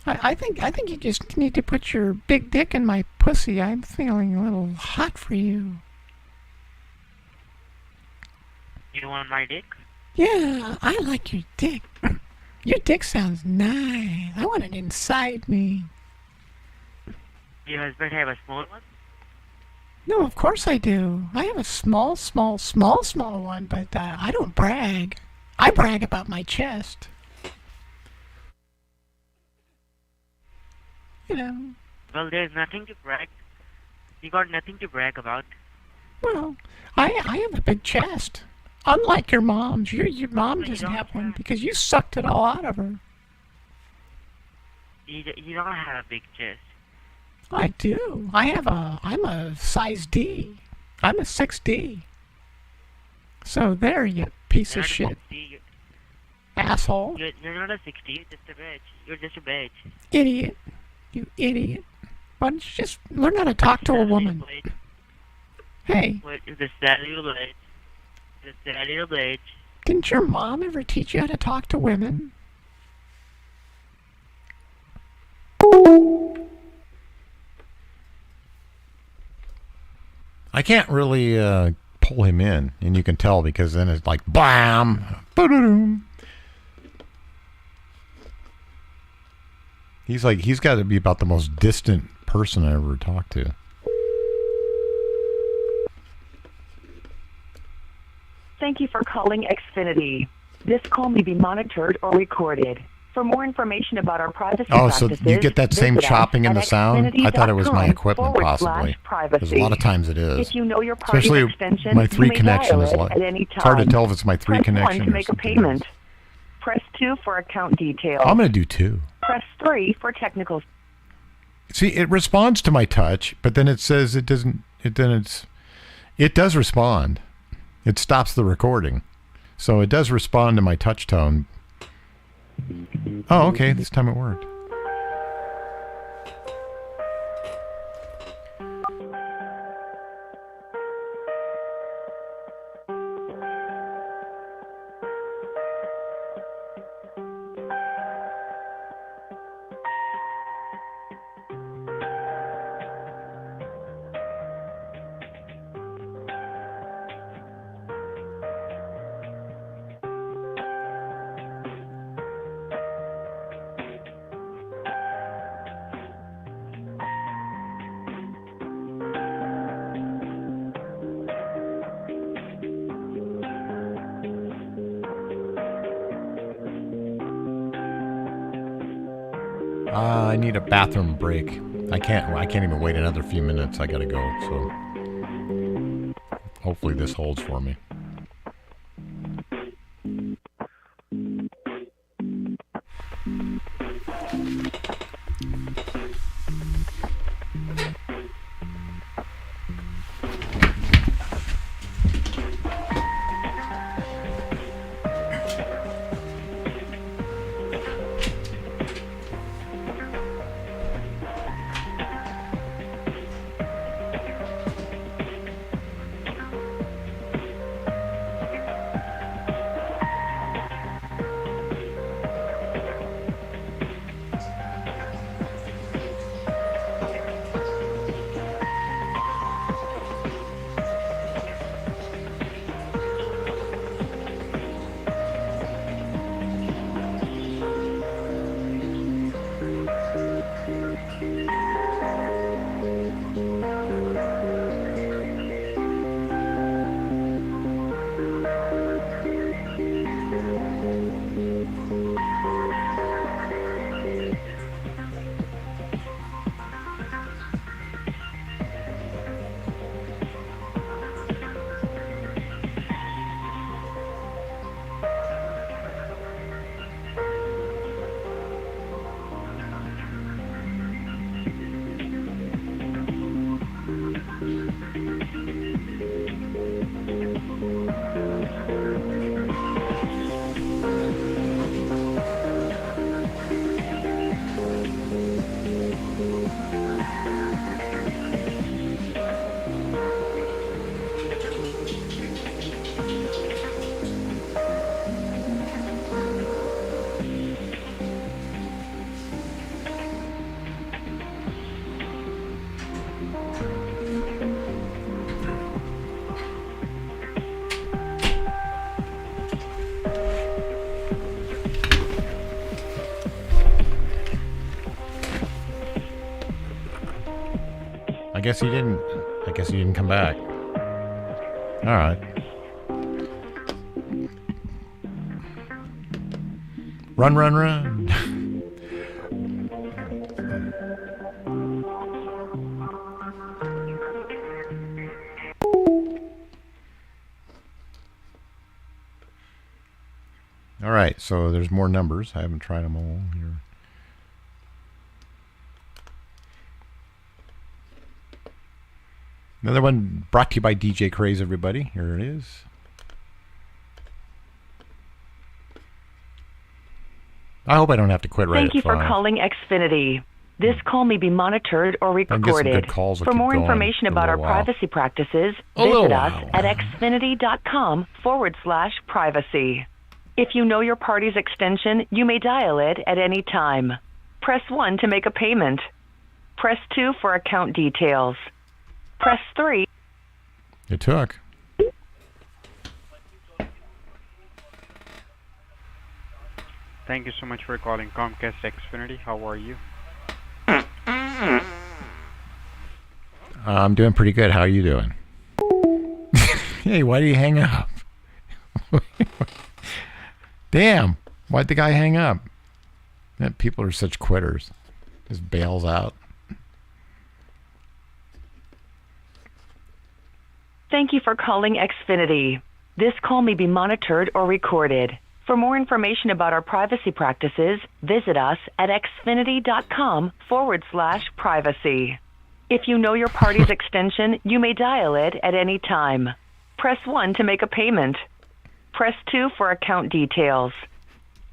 B: I think you just need to put your big dick in my pussy. I'm feeling a little hot for you.
P: You want my dick?
B: Yeah, I like your dick. Your dick sounds nice. I want it inside me.
P: Your husband have a small one?
B: No, of course I do. I have a small one, but I don't brag. I brag about my chest. You know.
P: Well, there's nothing to brag. You got nothing to brag about.
B: Well, I have a big chest. Unlike your mom's. Your mom doesn't have one because you sucked it all out of her.
P: You don't have a big chest.
B: I do. I'm a size D. I'm a 6D. So there, you piece of shit. Asshole.
P: You're not a 60, you're just a bitch. You're just a bitch.
B: Idiot. You idiot. Why don't you just learn how to talk to a woman? Hey.
P: What is the sad little bitch? The sad little bitch.
B: Didn't your mom ever teach you how to talk to women?
A: I can't really pull him in, and you can tell because then it's like blam, ba-da-doom. He's got to be about the most distant person I ever talked to.
D: Thank you for calling Xfinity. This call may be monitored or recorded. For more information about our privacy practices,
A: so you get that same chopping in the sound? I thought it was my equipment, possibly. Because a lot of times it is.
D: If you know your party's
A: Especially
D: extension,
A: my 3
D: you may
A: connection
D: dial
A: is
D: it
A: like.
D: at any
A: It's hard to
D: time.
A: tell if it's my 3
D: Press
A: connection
D: 1 to
A: or
D: make a
A: something
D: payment. Press 2 for account details.
A: I'm going to do 2.
D: Press 3 for technical.
A: See, it responds to my touch, but then it says it doesn't. It does respond. It stops the recording, so it does respond to my touch tone. Oh, okay. This time it worked. I need a bathroom break. I can't even wait another few minutes. I gotta go. So hopefully this holds for me. guess he didn't. I guess he didn't come back. All right. Run, run, run. All right, so there's more numbers. I haven't tried them all here. Another one brought to you by DJ Craze, everybody. Here it is. I hope I don't have to quit right
D: Thank you
A: at
D: for
A: 5.
D: calling Xfinity. This call may be monitored or
A: I can get some
D: recorded.
A: good calls that
D: For
A: keep
D: more
A: going
D: information
A: for a
D: about our
A: little while.
D: privacy practices,
A: A little
D: visit us
A: while.
D: at xfinity.com/privacy. If you know your party's extension, you may dial it at any time. Press 1 to make a payment. Press 2 for account details. Press 3.
A: It took.
Q: Thank you so much for calling Comcast Xfinity. How are you?
A: I'm doing pretty good. How are you doing? Hey, why did he hang up? Damn. Why'd the guy hang up? Man, people are such quitters. Just bails out.
D: Thank you for calling Xfinity. This call may be monitored or recorded. For more information about our privacy practices, visit us at xfinity.com/privacy. If you know your party's extension, you may dial it at any time. Press 1 to make a payment. Press 2 for account details.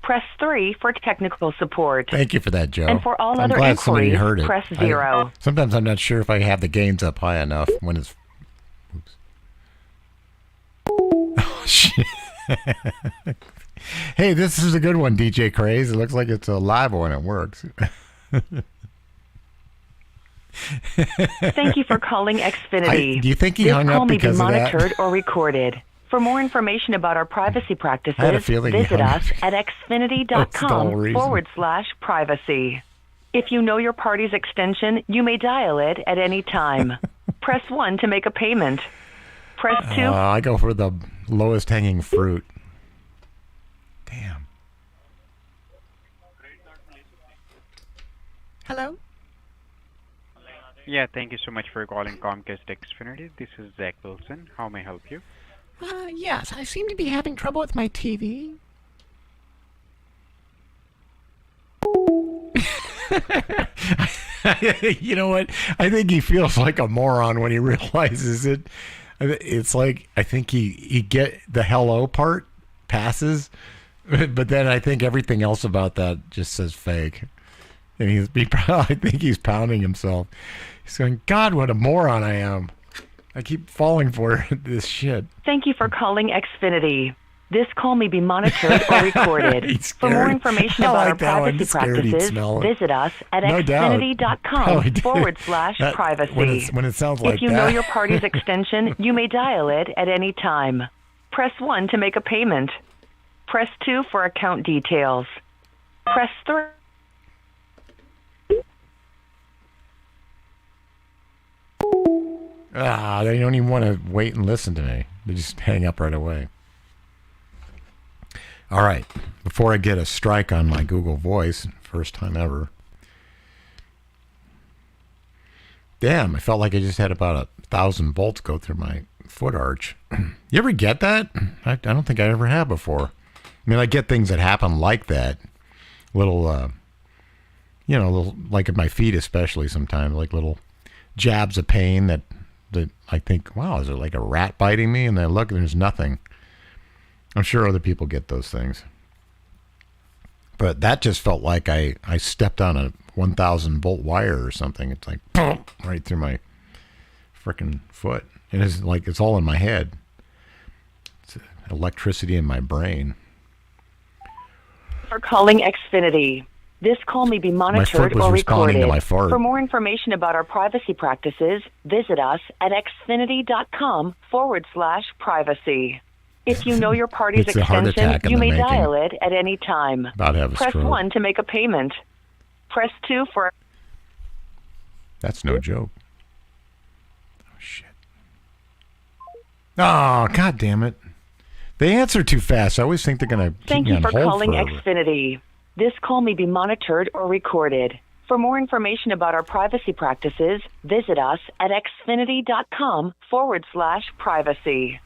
D: Press 3 for technical support.
A: Thank you for that, Joe.
D: And for all
A: I'm
D: other
A: glad somebody
D: inquiries,
A: heard it.
D: press 0.
A: Sometimes I'm not sure if I have the gains up high enough when it's... Oops. Oh, shit. Hey, this is a good one, DJ Craze. It looks like it's a live one. It works.
D: Thank you for calling Xfinity.
A: Do you think he
D: this
A: hung
D: call
A: up
D: may
A: because
D: be
A: of that?
D: monitored or recorded. For more information about our privacy practices,
A: I had a feeling he
D: visit
A: hung
D: us
A: up.
D: at
A: That's the whole reason.
D: xfinity.com/privacy. If you know your party's extension, you may dial it at any time. Press 1 to make a payment. Press 2.
A: I go for the lowest hanging fruit. Damn.
B: Hello?
Q: Yeah, thank you so much for calling Comcast Xfinity. This is Zach Wilson. How may I help you?
B: Yes, I seem to be having trouble with my TV.
A: You know what? I think he feels like a moron when he realizes it. It's like, I think he get the hello part passes, but then I think everything else about that just says fake. And I think he's pounding himself. He's going, God, what a moron I am. I keep falling for this shit.
D: Thank you for calling Xfinity. This call may be monitored or recorded.
A: He's
D: For more
A: scared.
D: information
A: I
D: about
A: like
D: our
A: that one.
D: privacy
A: Scared he'd
D: practices,
A: smell it.
D: visit us at
A: No doubt. Probably did.
D: xfinity.com/privacy.
A: When it sounds like
D: If you
A: that.
D: know your party's extension, you may dial it at any time. Press 1 to make a payment. Press 2 for account details. Press 3.
A: They don't even want to wait and listen to me. They just hang up right away. All right. Before I get a strike on my Google Voice, first time ever. Damn, I felt like I just had about 1,000 volts go through my foot arch. You ever get that? I don't think I ever have before. I mean, I get things that happen like that. Little, little, like at my feet especially sometimes, like little jabs of pain that I think, wow, is it like a rat biting me? And then I look and there's nothing. I'm sure other people get those things. But that just felt like I stepped on a 1,000 volt wire or something. It's like, boom, right through my freaking foot. And it's like, it's all in my head. It's electricity in my brain.
D: For calling Xfinity. This call may be monitored
A: was
D: or
A: responding to
D: recorded.
A: my fart.
D: For more information about our privacy practices, visit us at xfinity.com/privacy. If you know your party's
A: It's a heart
D: extension,
A: attack in
D: you
A: the
D: may
A: making.
D: dial it at any time.
A: About to have a
D: Press
A: stroke.
D: 1 to make a payment. Press 2 for...
A: That's no joke. Oh, God damn it. They answer too fast. I always think they're going to keep
D: Thank
A: me
D: you
A: on
D: for
A: hold
D: calling
A: forever.
D: Xfinity. This call may be monitored or recorded. For more information about our privacy practices, visit us at xfinity.com/privacy.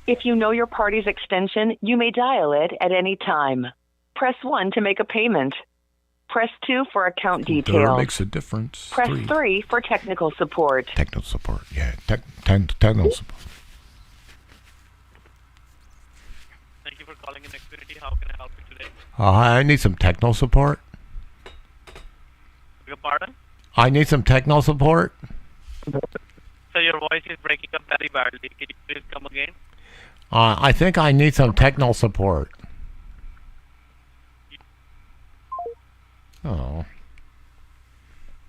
D: If you know your party's extension, you may dial it at any time. Press 1 to make a payment. Press 2 for account
A: There
D: details.
A: makes a difference.
D: Press 3 for technical support.
A: Technical support, yeah. Technical support.
P: Thank you for calling in Xfinity. How can I help you today?
A: I need some technical support.
P: Your pardon?
A: I need some technical support.
P: So your voice is breaking up very badly. Can you please come again?
A: I think I need some technical support. Oh.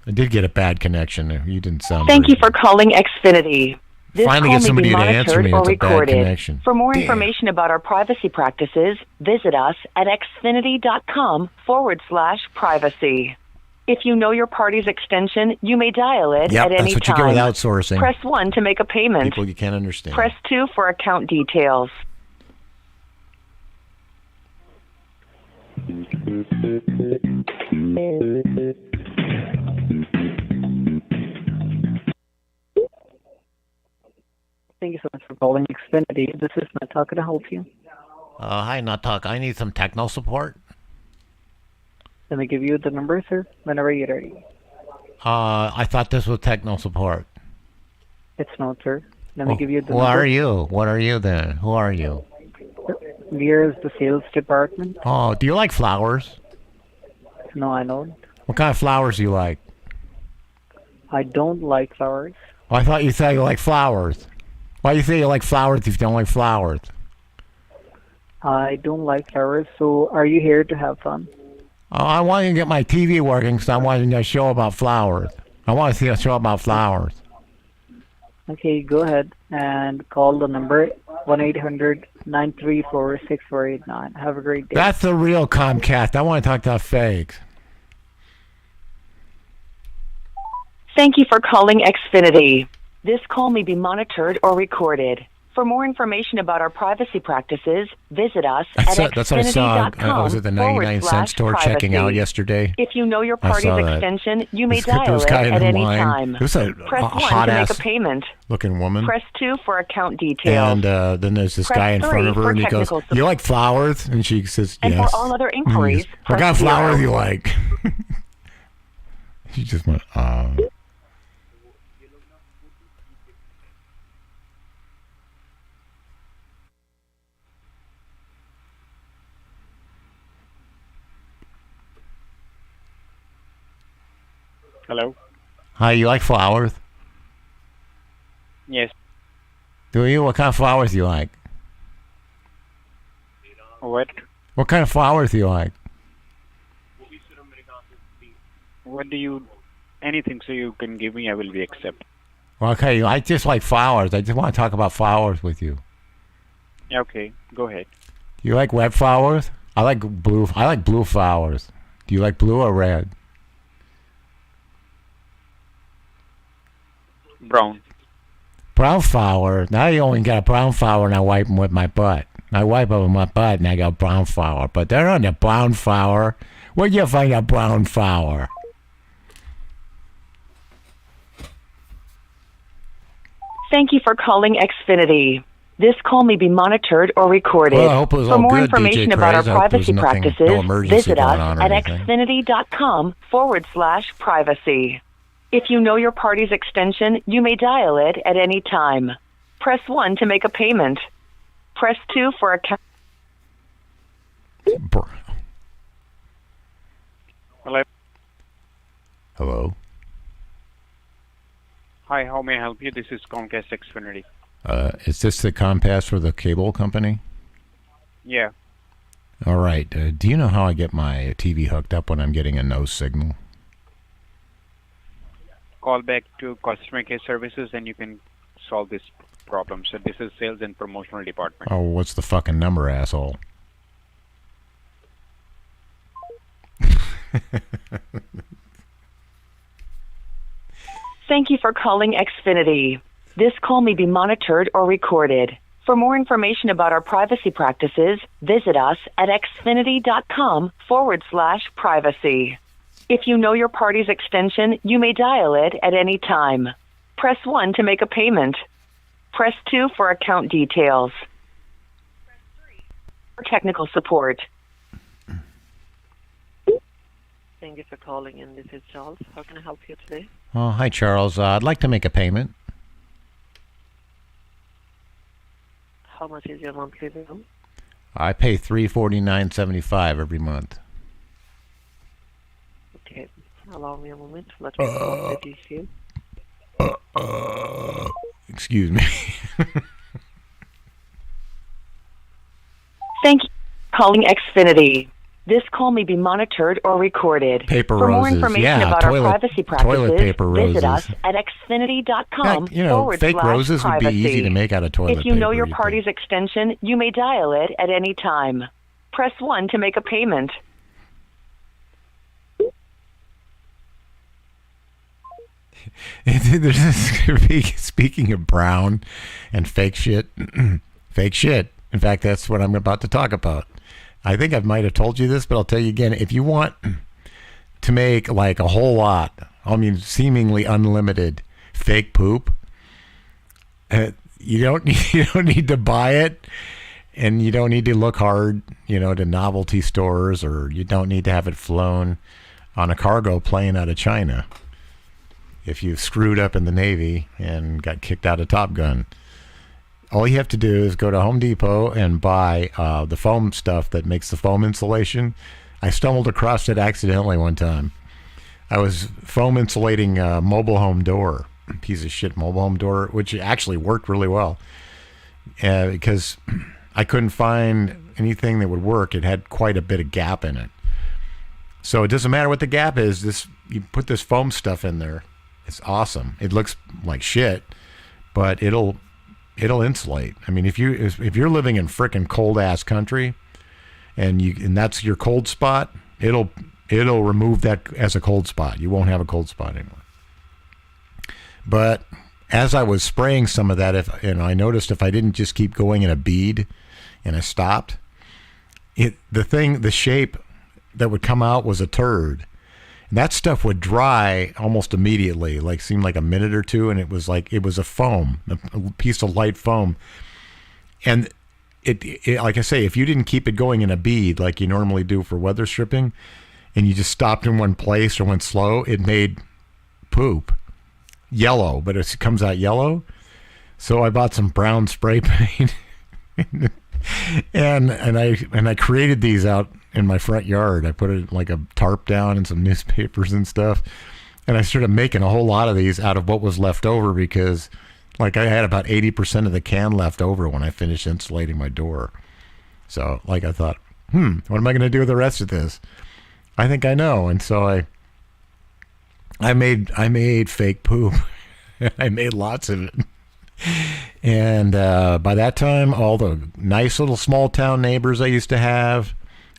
A: I did get a bad connection. You didn't sound
D: Thank
A: very
D: you for calling Xfinity. This
A: Finally
D: call
A: get
D: may
A: somebody
D: be
A: to answer
D: monitored
A: me.
D: or
A: It's a bad
D: recorded.
A: connection.
D: For more
A: Damn.
D: information about our privacy practices, visit us at xfinity.com/privacy. If you know your party's extension, you may dial it
A: Yep,
D: at any
A: that's what you
D: time.
A: get with outsourcing.
D: Press 1 to make a payment.
A: People you can't understand.
D: Press 2 for account details.
H: Thank you so much for calling Xfinity. This is Matt. How can I help you?
A: Hi, Natak. I need some technical support.
H: Let me give you the number, sir, whenever you're ready.
A: I thought this was technical support.
H: It's not, sir. Let me give you the
A: Who
H: number.
A: are you? What are you then? Who are you?
H: Here is the sales department.
A: Oh, do you like flowers?
H: No, I don't.
A: What kind of flowers do you like?
H: I don't like flowers.
A: Oh, I thought you said you like flowers. Why do you say you like flowers if you don't like flowers?
H: I don't like flowers, so are you here to have fun?
A: Oh, I want to get my TV working because I want to do a show about flowers. I want to see a show about flowers.
H: Okay, go ahead and call the number 1-800-934-6489. Have a great day.
A: That's the real Comcast. I want to talk to fakes.
D: Thank you for calling Xfinity. This call may be monitored or recorded. For more information about our privacy practices, visit us at
A: That's what I saw.
D: xfinity.com.
A: I was at the 99-cent store checking out yesterday.
D: If you know your
A: I
D: party's
A: saw that.
D: extension, you may
A: This
D: dial it
A: guy
D: at
A: in
D: any
A: line.
D: time.
A: It was a
D: Press 1 to
A: hot-ass
D: make a payment.
A: looking woman.
D: Press 2 for account details.
A: And then there's this
D: Press
A: guy in front
D: 3
A: of her,
D: for
A: and he goes,
D: technical
A: "You like flowers?" And she says,
D: And
A: "Yes."
D: for all other
A: And he
D: inquiries,
A: goes, "What
D: press
A: kind of flowers
D: 0.
A: do you like?" She just went,
Q: Hello?
A: Hi, you like flowers?
Q: Yes.
A: Do you? What kind of flowers do you like?
Q: What?
A: What kind of flowers do you like?
Q: What do you... Anything so you can give me, I will be accept.
A: Well, okay, I just like flowers. I just want to talk about flowers with you.
Q: Okay, go ahead.
A: Do you like red flowers? I like blue. I like blue flowers. Do you like blue or red?
Q: Brown.
A: Brown flower. Now you only got a brown flower, and I wipe them with my butt. I wipe them with my butt, and I got brown flower. But they're on the brown flower. Where'd you find a brown flower?
D: Thank you for calling Xfinity. This call may be monitored or recorded.
A: Well, I hope it was
D: For
A: all
D: more
A: good,
D: information
A: DJ
D: about our
A: Craze. I hope there was
D: privacy
A: nothing-
D: practices,
A: no emergency
D: visit us
A: going on or
D: at
A: anything.
D: xfinity.com/privacy. If you know your party's extension, you may dial it at any time. Press 1 to make a payment. Press 2 for account.
Q: Hello?
A: Hello?
Q: Hi, how may I help you? This is Comcast Xfinity.
A: Is this the Comcast for the cable company?
Q: Yeah.
A: All right. Do you know how I get my TV hooked up when I'm getting a no signal?
Q: Call back to customer care services and you can solve this problem. So this is sales and promotional department.
A: Oh, what's the fucking number, asshole?
D: Thank you for calling Xfinity. This call may be monitored or recorded. For more information about our privacy practices, visit us at xfinity.com/privacy. If you know your party's extension, you may dial it at any time. Press 1 to make a payment. Press 2 for account details. Press 3 for technical support.
R: Thank you for calling in. This is Charles. How can I help you today?
A: Oh, hi, Charles. I'd like to make a payment.
R: How much is your monthly bill?
A: I pay $349.75 every month.
R: Okay. Allow me a moment. Let me pull up the details.
A: Excuse me.
D: Thank you for calling Xfinity. This call may be monitored or recorded.
A: Paper
D: For more
A: roses.
D: information
A: Yeah,
D: about
A: toilet-
D: our privacy
A: toilet
D: practices,
A: paper
D: visit
A: roses.
D: us at xfinity.com
A: Heck, you know, fake roses would be
D: privacy.
A: easy to make out of toilet
D: If you know
A: paper,
D: your
A: you'd
D: party's extension, you may dial it at any time. Press 1 to make a payment.
A: Speaking of brown and fake shit, fake shit. In fact, that's what I'm about to talk about. I think I might have told you this, but I'll tell you again. If you want to make like a whole lot, I mean, seemingly unlimited fake poop, you don't need to buy it, and you don't need to look hard, to novelty stores, or you don't need to have it flown on a cargo plane out of China. If you've screwed up in the Navy and got kicked out of Top Gun, all you have to do is go to Home Depot and buy the foam stuff that makes the foam insulation. I stumbled across it accidentally one time. I was foam insulating a mobile home door, piece of shit mobile home door, which actually worked really well because I couldn't find anything that would work. It had quite a bit of gap in it. So it doesn't matter what the gap is. You put this foam stuff in there. It's awesome. It looks like shit, but it'll insulate. I mean, if you're living in frickin' cold ass country, and that's your cold spot, it'll remove that as a cold spot. You won't have a cold spot anymore. But as I was spraying some of that, I noticed if I didn't just keep going in a bead, and I stopped, the shape that would come out was a turd. That stuff would dry almost immediately, seemed like a minute or two, and it was a foam, a piece of light foam. And it like I say, if you didn't keep it going in a bead like you normally do for weather stripping, and you just stopped in one place or went slow, it made poop yellow, but it comes out yellow. So I bought some brown spray paint, and I created these out in my front yard. I put it like a tarp down and some newspapers and stuff, and I started making a whole lot of these out of what was left over, because I had about 80% of the can left over when I finished insulating my door. So I thought, what am I going to do with the rest of this? I think I know. And so I made fake poop. I made lots of it. And by that time, all the nice little small town neighbors I used to have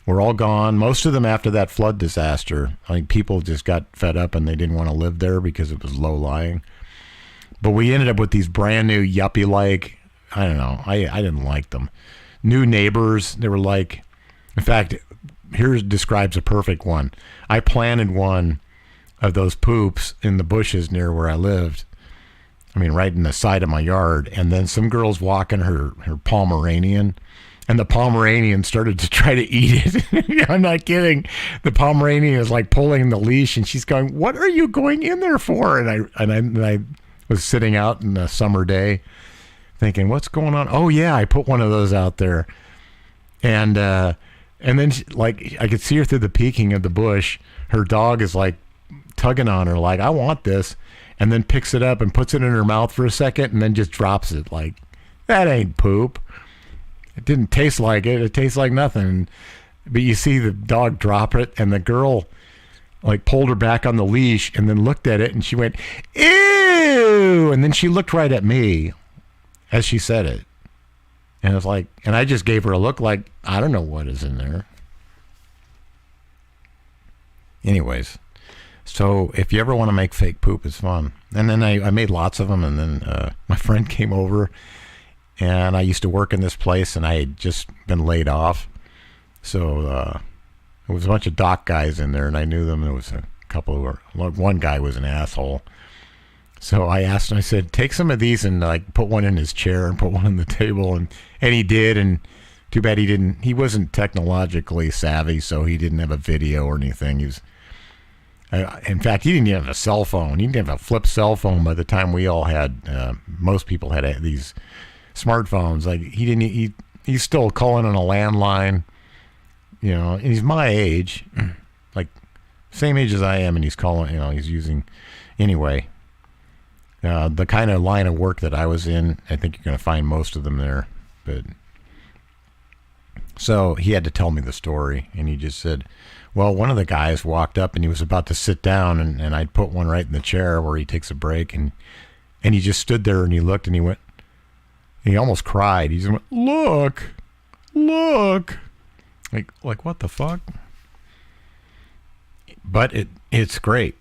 A: were all gone. Most of them after that flood disaster. I think people just got fed up and they didn't want to live there because it was low lying. But we ended up with these brand new yuppie I don't know. I didn't like them. New neighbors. They were in fact, here describes a perfect one. I planted one of those poops in the bushes near where I lived. I mean, right in the side of my yard. And then some girl's walking her Pomeranian, and the Pomeranian started to try to eat it. I'm not kidding. The Pomeranian is pulling the leash, and she's going, "What are you going in there for?" And I was sitting out in a summer day thinking, what's going on? Oh yeah, I put one of those out there. And then she, I could see her through the peeking of the bush. Her dog is tugging on her, I want this, and then picks it up and puts it in her mouth for a second and then just drops it. That ain't poop. It didn't taste like it. It tastes like nothing. But you see the dog drop it, and the girl pulled her back on the leash and then looked at it, and she went, "Ew!" And then she looked right at me as she said it. And it was and I just gave her a look I don't know what is in there. Anyways, so if you ever want to make fake poop, it's fun. And then I made lots of them, and then my friend came over, And I used to work in this place, and I had just been laid off. So there was a bunch of dock guys in there, and I knew them. There was a couple who were, one guy was an asshole. So I asked him, I said, take some of these and like put one in his chair and put one on the table. And he did. And too bad he wasn't technologically savvy, so he didn't have a video or anything. He was, in fact, he didn't even have a cell phone. He didn't have a flip cell phone by the time we all had, most people had these smartphones. Like he's still calling on a landline, you know, and he's my age, like same age as I am, and he's calling, you know, he's using, anyway, the kind of line of work that I was in, I think you're going to find most of them there. But so he had to tell me the story, and he just said, well, one of the guys walked up and he was about to sit down, and I'd put one right in the chair where he takes a break, and he just stood there and he looked and he went, he almost cried. He just went, look, like what the fuck? But it's great.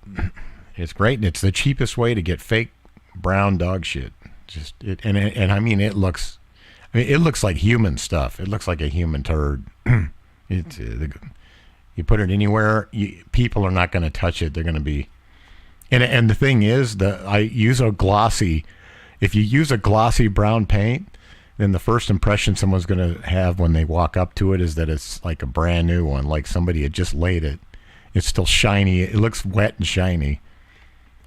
A: It's great, and it's the cheapest way to get fake brown dog shit. Just and I mean, it looks like human stuff. It looks like a human turd. You put it anywhere, people are not going to touch it. They're going to be, and the thing is, I use a glossy. If you use a glossy brown paint, then the first impression someone's going to have when they walk up to it is that it's like a brand new one, like somebody had just laid it. It's still shiny. It looks wet and shiny.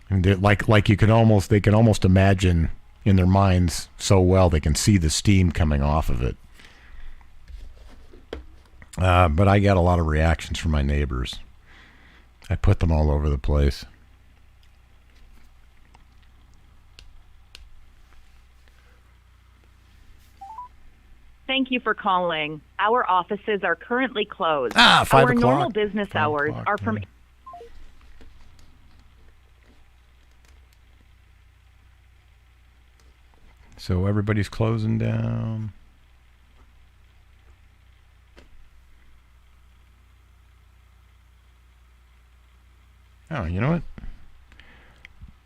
A: And like they can almost imagine in their minds so well they can see the steam coming off of it. But I got a lot of reactions from my neighbors. I put them all over the place.
S: Thank you for calling. Our offices are currently closed.
A: 5
S: Our
A: o'clock.
S: normal business hours are from...
A: So everybody's closing down. Oh, you know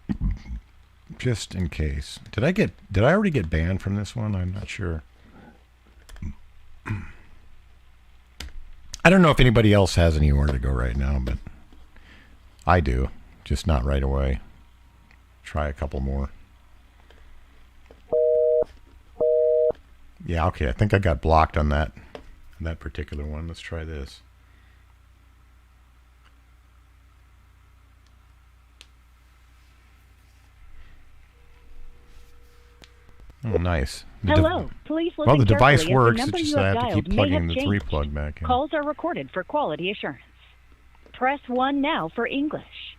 A: what? Just in case. Did I already get banned from this one? I'm not sure. I don't know if anybody else has anywhere to go right now, but I do. Just not right away. Try a couple more. Yeah, okay. I think I got blocked on that particular one. Let's try this. Oh, nice.
K: Hello. Please listen
A: well, the device
K: carefully,
A: works.
K: as the
A: It's
K: number
A: just
K: you
A: I have to keep
K: dialed may
A: plugging the
K: have
A: 3
K: changed.
A: plug back in.
K: Calls are recorded for quality assurance. Press 1 now for English.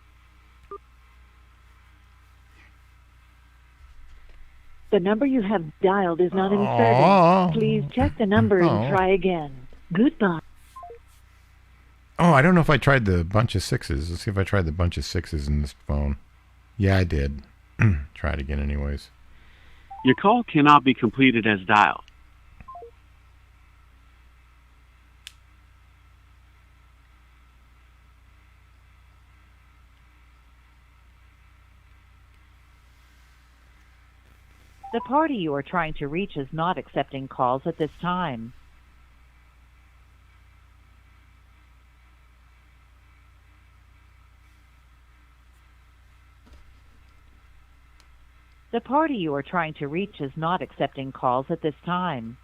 T: The number you have dialed is not in
A: Aww.
T: service. Please check the number and try again. Goodbye.
A: Oh, I don't know if I tried the bunch of sixes. Let's see if I tried the bunch of sixes in this phone. Yeah, I did. Try it again anyways.
U: Your call cannot be completed as dialed.
O: The party you are trying to reach is not accepting calls at this time. The party you are trying to reach is not accepting calls at this time.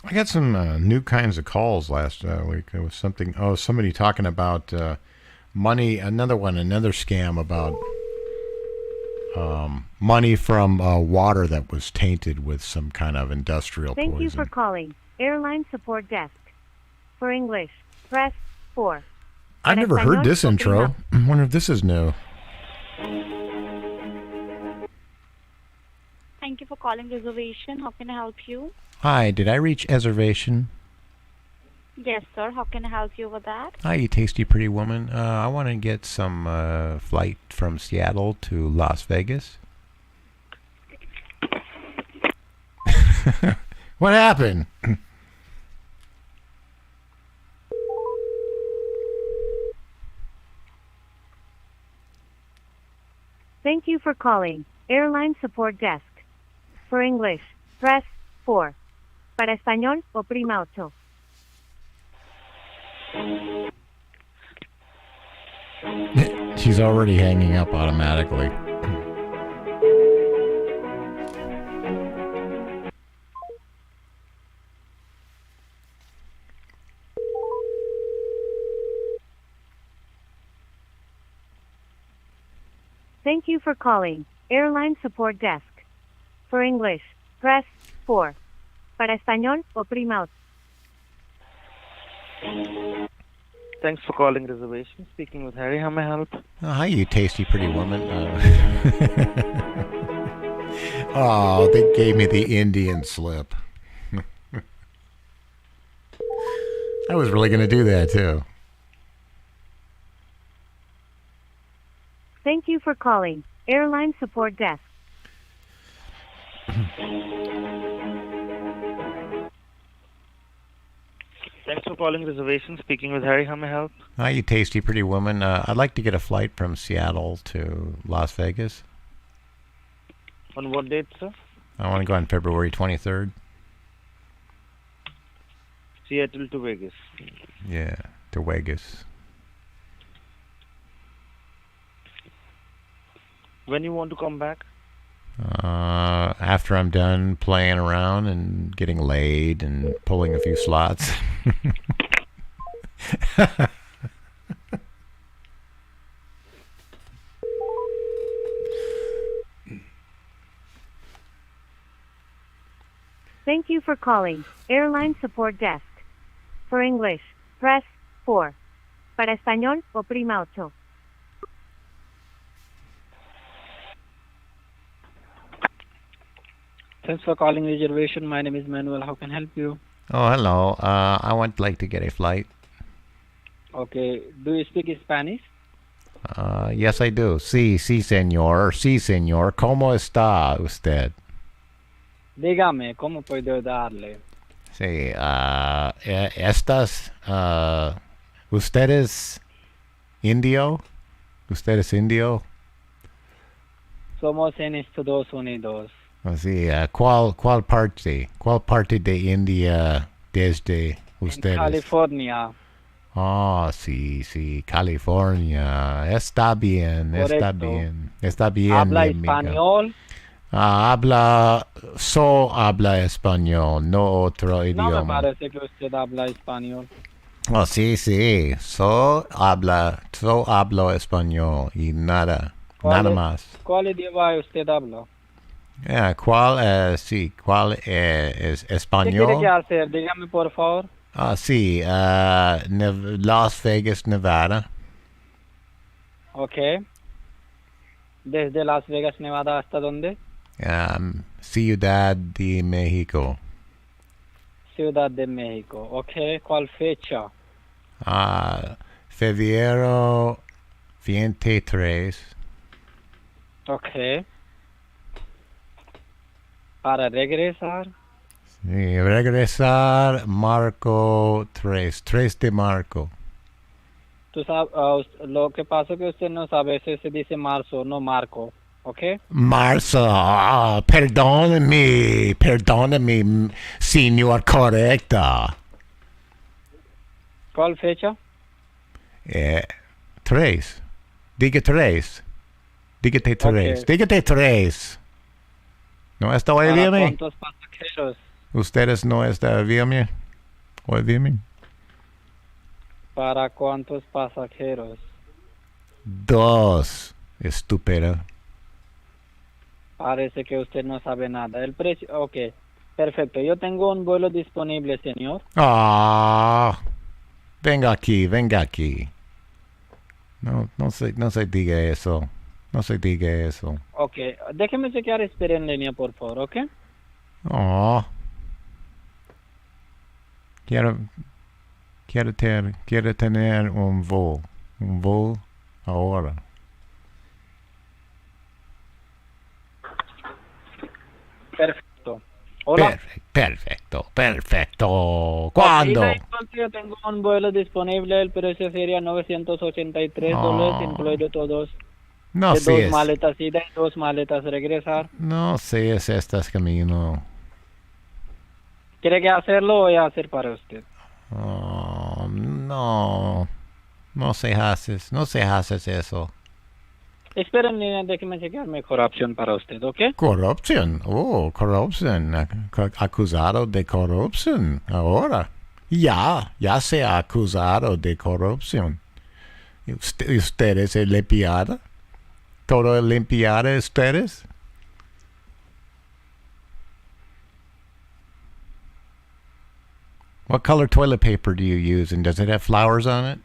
A: I got some new kinds of calls last week. There was somebody talking about money, another scam about money from water that was tainted with some kind of industrial
V: Thank
A: poison.
V: you for calling Airline Support Desk. For English, press 4.
A: I've never heard this intro. I wonder if this is new.
W: Thank you for calling reservation. How can I help you?
A: Hi, did I reach reservation?
W: Yes, sir. How can I help you with that?
A: Hi, you tasty pretty woman. I want to get some flight from Seattle to Las Vegas. What happened?
V: Thank you for calling Airline Support Desk. For English, press 4. Para español, oprima 8.
A: She's already hanging up automatically.
V: Thank you for calling Airline Support Desk. For English, press 4. Para español, oprima 8.
C: Thanks for calling reservation. Speaking with Harry, how may I help?
A: Hi, you tasty pretty woman. Oh, they gave me the Indian slip. I was really going to do that, too.
V: Thank you for calling Airline Support Desk.
C: Thanks for calling reservation. Speaking with Harry, how may I help?
A: Hi, you tasty pretty woman. I'd like to get a flight from Seattle to Las Vegas.
C: On what date, sir?
A: I want to go on February 23rd.
C: Seattle to Vegas.
A: Yeah, to Vegas.
C: When you want to come back?
A: After I'm done playing around and getting laid and pulling a few slots.
V: Thank you for calling Airline Support Desk. For English, press 4. Para español, oprima 8.
C: Thanks for calling reservation. My name is Manuel. How can I help you?
A: Oh, hello. I would like to get a flight.
C: Okay. Do you speak Spanish?
A: Yes, I do. Sí, señor. Sí, señor. ¿Cómo está usted?
C: Dígame, ¿cómo puedo darle?
A: Sí, ¿usted es indio? ¿Usted es indio?
C: Somos en Estados Unidos.
A: Sí, ¿cuál parte de India desde ustedes?
C: En California.
A: Oh, sí, California. Está bien,
C: Correcto.
A: Está bien.
C: ¿Habla
A: mi amiga.
C: español?
A: Habla español, no otro idioma.
C: No me parece que usted habla español.
A: Oh, sí, hablo español y nada más.
C: ¿Cuál idioma usted habla?
A: ¿Cuál es español?
C: ¿Qué quiere que hacer? Dígame, por favor.
A: Sí, Las Vegas, Nevada.
C: Ok. ¿Desde Las Vegas, Nevada, hasta dónde?
A: Ciudad de México.
C: Ciudad de México. Ok. ¿Cuál fecha?
A: Febrero 23.
C: Ok. ¿Para regresar?
A: Sí, regresar marco 3 de marco.
C: Tú sabes, lo que pasa es que usted no sabe si se dice marzo, no marco, ¿ok?
A: Marzo, perdóname, señor correcta.
C: ¿Cuál fecha?
A: 3. Dígate 3. Dígate 3.
C: Okay.
A: Dígate 3. ¿No está oyendo?
C: ¿Cuántos pasajeros?
A: ¿Ustedes no están oyendo?
C: ¿Para cuántos pasajeros?
A: 2, estúpida.
C: Parece que usted no sabe nada. El precio, ok. Perfecto. Yo tengo un vuelo disponible, señor.
A: Venga aquí. No se diga eso. No se diga eso.
C: Ok. Déjeme chequear. Espere en línea, por favor, ¿ok?
A: Quiero tener un voo ahora.
C: Perfecto. Hola.
A: Perfecto. ¿Cuándo?
C: Okay, yo tengo un vuelo disponible. El precio sería $983, incluido todos.
A: No
C: De
A: sé.
C: dos maletas ida y dos maletas regresar.
A: No sé si estás camino.
C: ¿Quiere que hacerlo o voy a hacer para usted?
A: Oh, no. No se haces eso.
C: Espera en línea, déjeme chequear mejor opción para usted, ¿ok?
A: Corrupción. Corrupción. Acusado de corrupción. Ahora. Ya se ha acusado de corrupción. ¿Ustedes es limpiada? ¿Todo es limpiada ustedes? What color toilet paper do you use, and does it have flowers on it?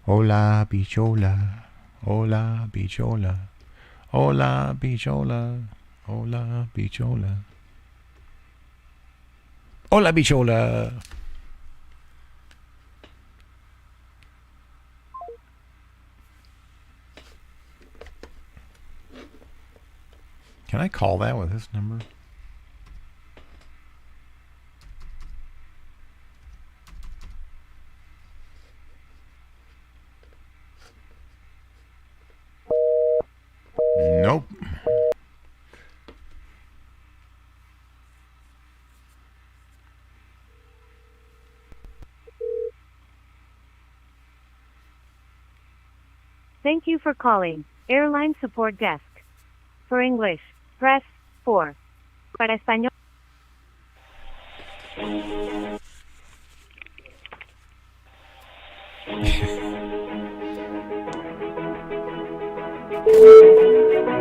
A: Hola, bichola. Hola, bichola. Hola, bichola. Hola, bichola. Hola, bichola. Can I call that with this number? Nope.
V: Thank you for calling Airline Support Desk. For English, press 4. Para español.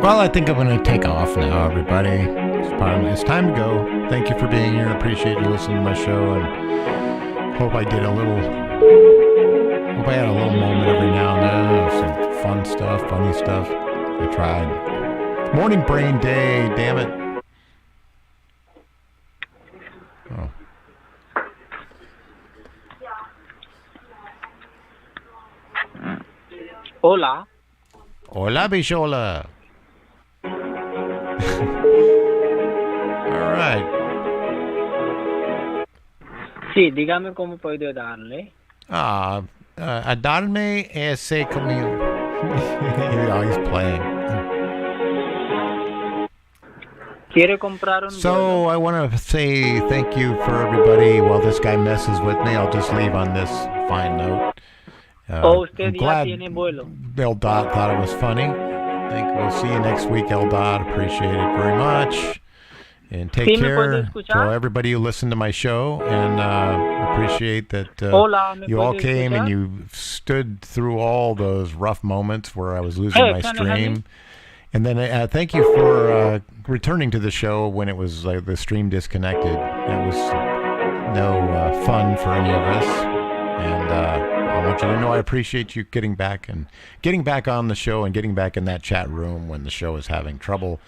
A: Well, I think I'm going to take off now, everybody. It's time to go. Thank you for being here. I appreciate you listening to my show, and hope I had a little moment every now and then of some fun stuff, funny stuff. I tried. Morning brain day, damn it. Oh.
C: Hola.
A: Hola, bichola. All right.
C: Sí, dígame cómo puedo darle.
A: A darme ese conmigo. He's playing.
C: ¿Quiere comprar un
A: So I want to say thank you for everybody. While this guy messes with me, I'll just leave on this fine note.
C: Usted
A: I'm
C: ya
A: glad
C: tiene vuelo.
A: Eldot thought it was funny. I think we'll see you next week, Eldot. Appreciate it very much. And take care to everybody who listened to my show. And appreciate that you all came and you stood through all those rough moments where I was losing my stream. And then thank you for returning to the show when it was the stream disconnected. It was no fun for any of us. And I want you to know I appreciate you getting back on the show and getting back in that chat room when the show was having trouble.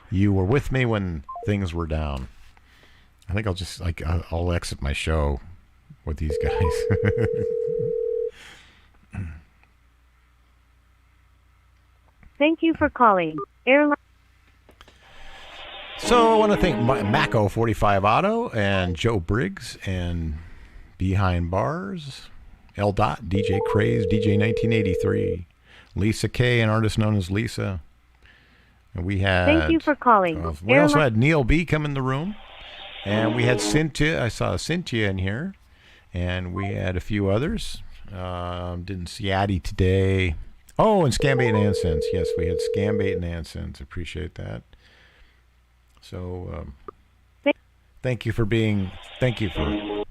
A: You were with me when things were down. I think I'll exit my show with these guys.
V: Thank you for calling Airline.
A: So I want to thank Mako 45 Auto and Joe Briggs and Behind Bars, L. Dot, DJ Craze, DJ 1983, Lisa K, an artist known as Lisa. And we had.
V: Thank you for calling.
A: We also had Neil B come in the room, and we had Cynthia. I saw Cynthia in here, and we had a few others. Didn't see Addie today. Oh, and Scambait and Ansense. Yes, we had Scambait and Ansense. Appreciate that. So, thank you for being. Thank you for.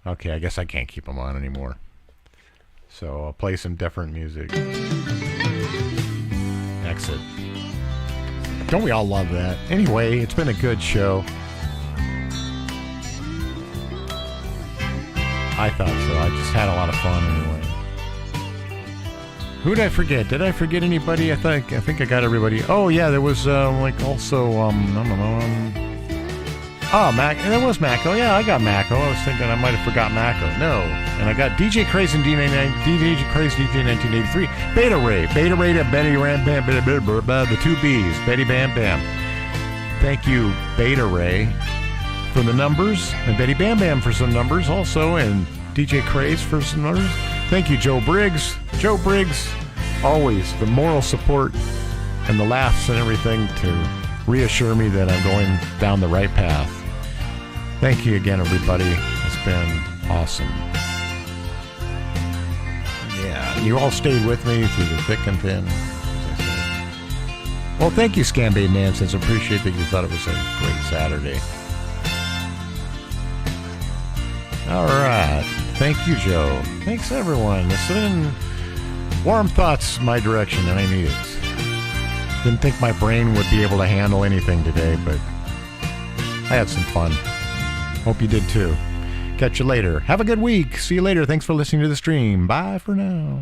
A: Okay, I guess I can't keep them on anymore. So I'll play some different music. Exit. Don't we all love that? Anyway, it's been a good show. I thought so. I just had a lot of fun anyway. Who did I forget? Did I forget anybody? I think I got everybody. Oh yeah, there was also Oh, Mac. That was Mako. Yeah, I got Mako. I was thinking I might have forgot Mako. No. And I got DJ Craze and DJ Craze DJ 1983. Beta Ray to Betty Ram Bam, the two B's. Betty Bam Bam. Thank you, Beta Ray, for the numbers. And Betty Bam Bam for some numbers also. And DJ Craze for some numbers. Thank you, Joe Briggs. Joe Briggs, always the moral support and the laughs and everything to reassure me that I'm going down the right path. Thank you again, everybody. It's been awesome. Yeah, you all stayed with me through the thick and thin, as I said. Well, thank you, Scambade Nansons. Appreciate that you thought it was a great Saturday. All right. Thank you, Joe. Thanks, everyone. Sending warm thoughts my direction, and I need it. Didn't think my brain would be able to handle anything today, but I had some fun. Hope you did too. Catch you later. Have a good week. See you later. Thanks for listening to the stream. Bye for now.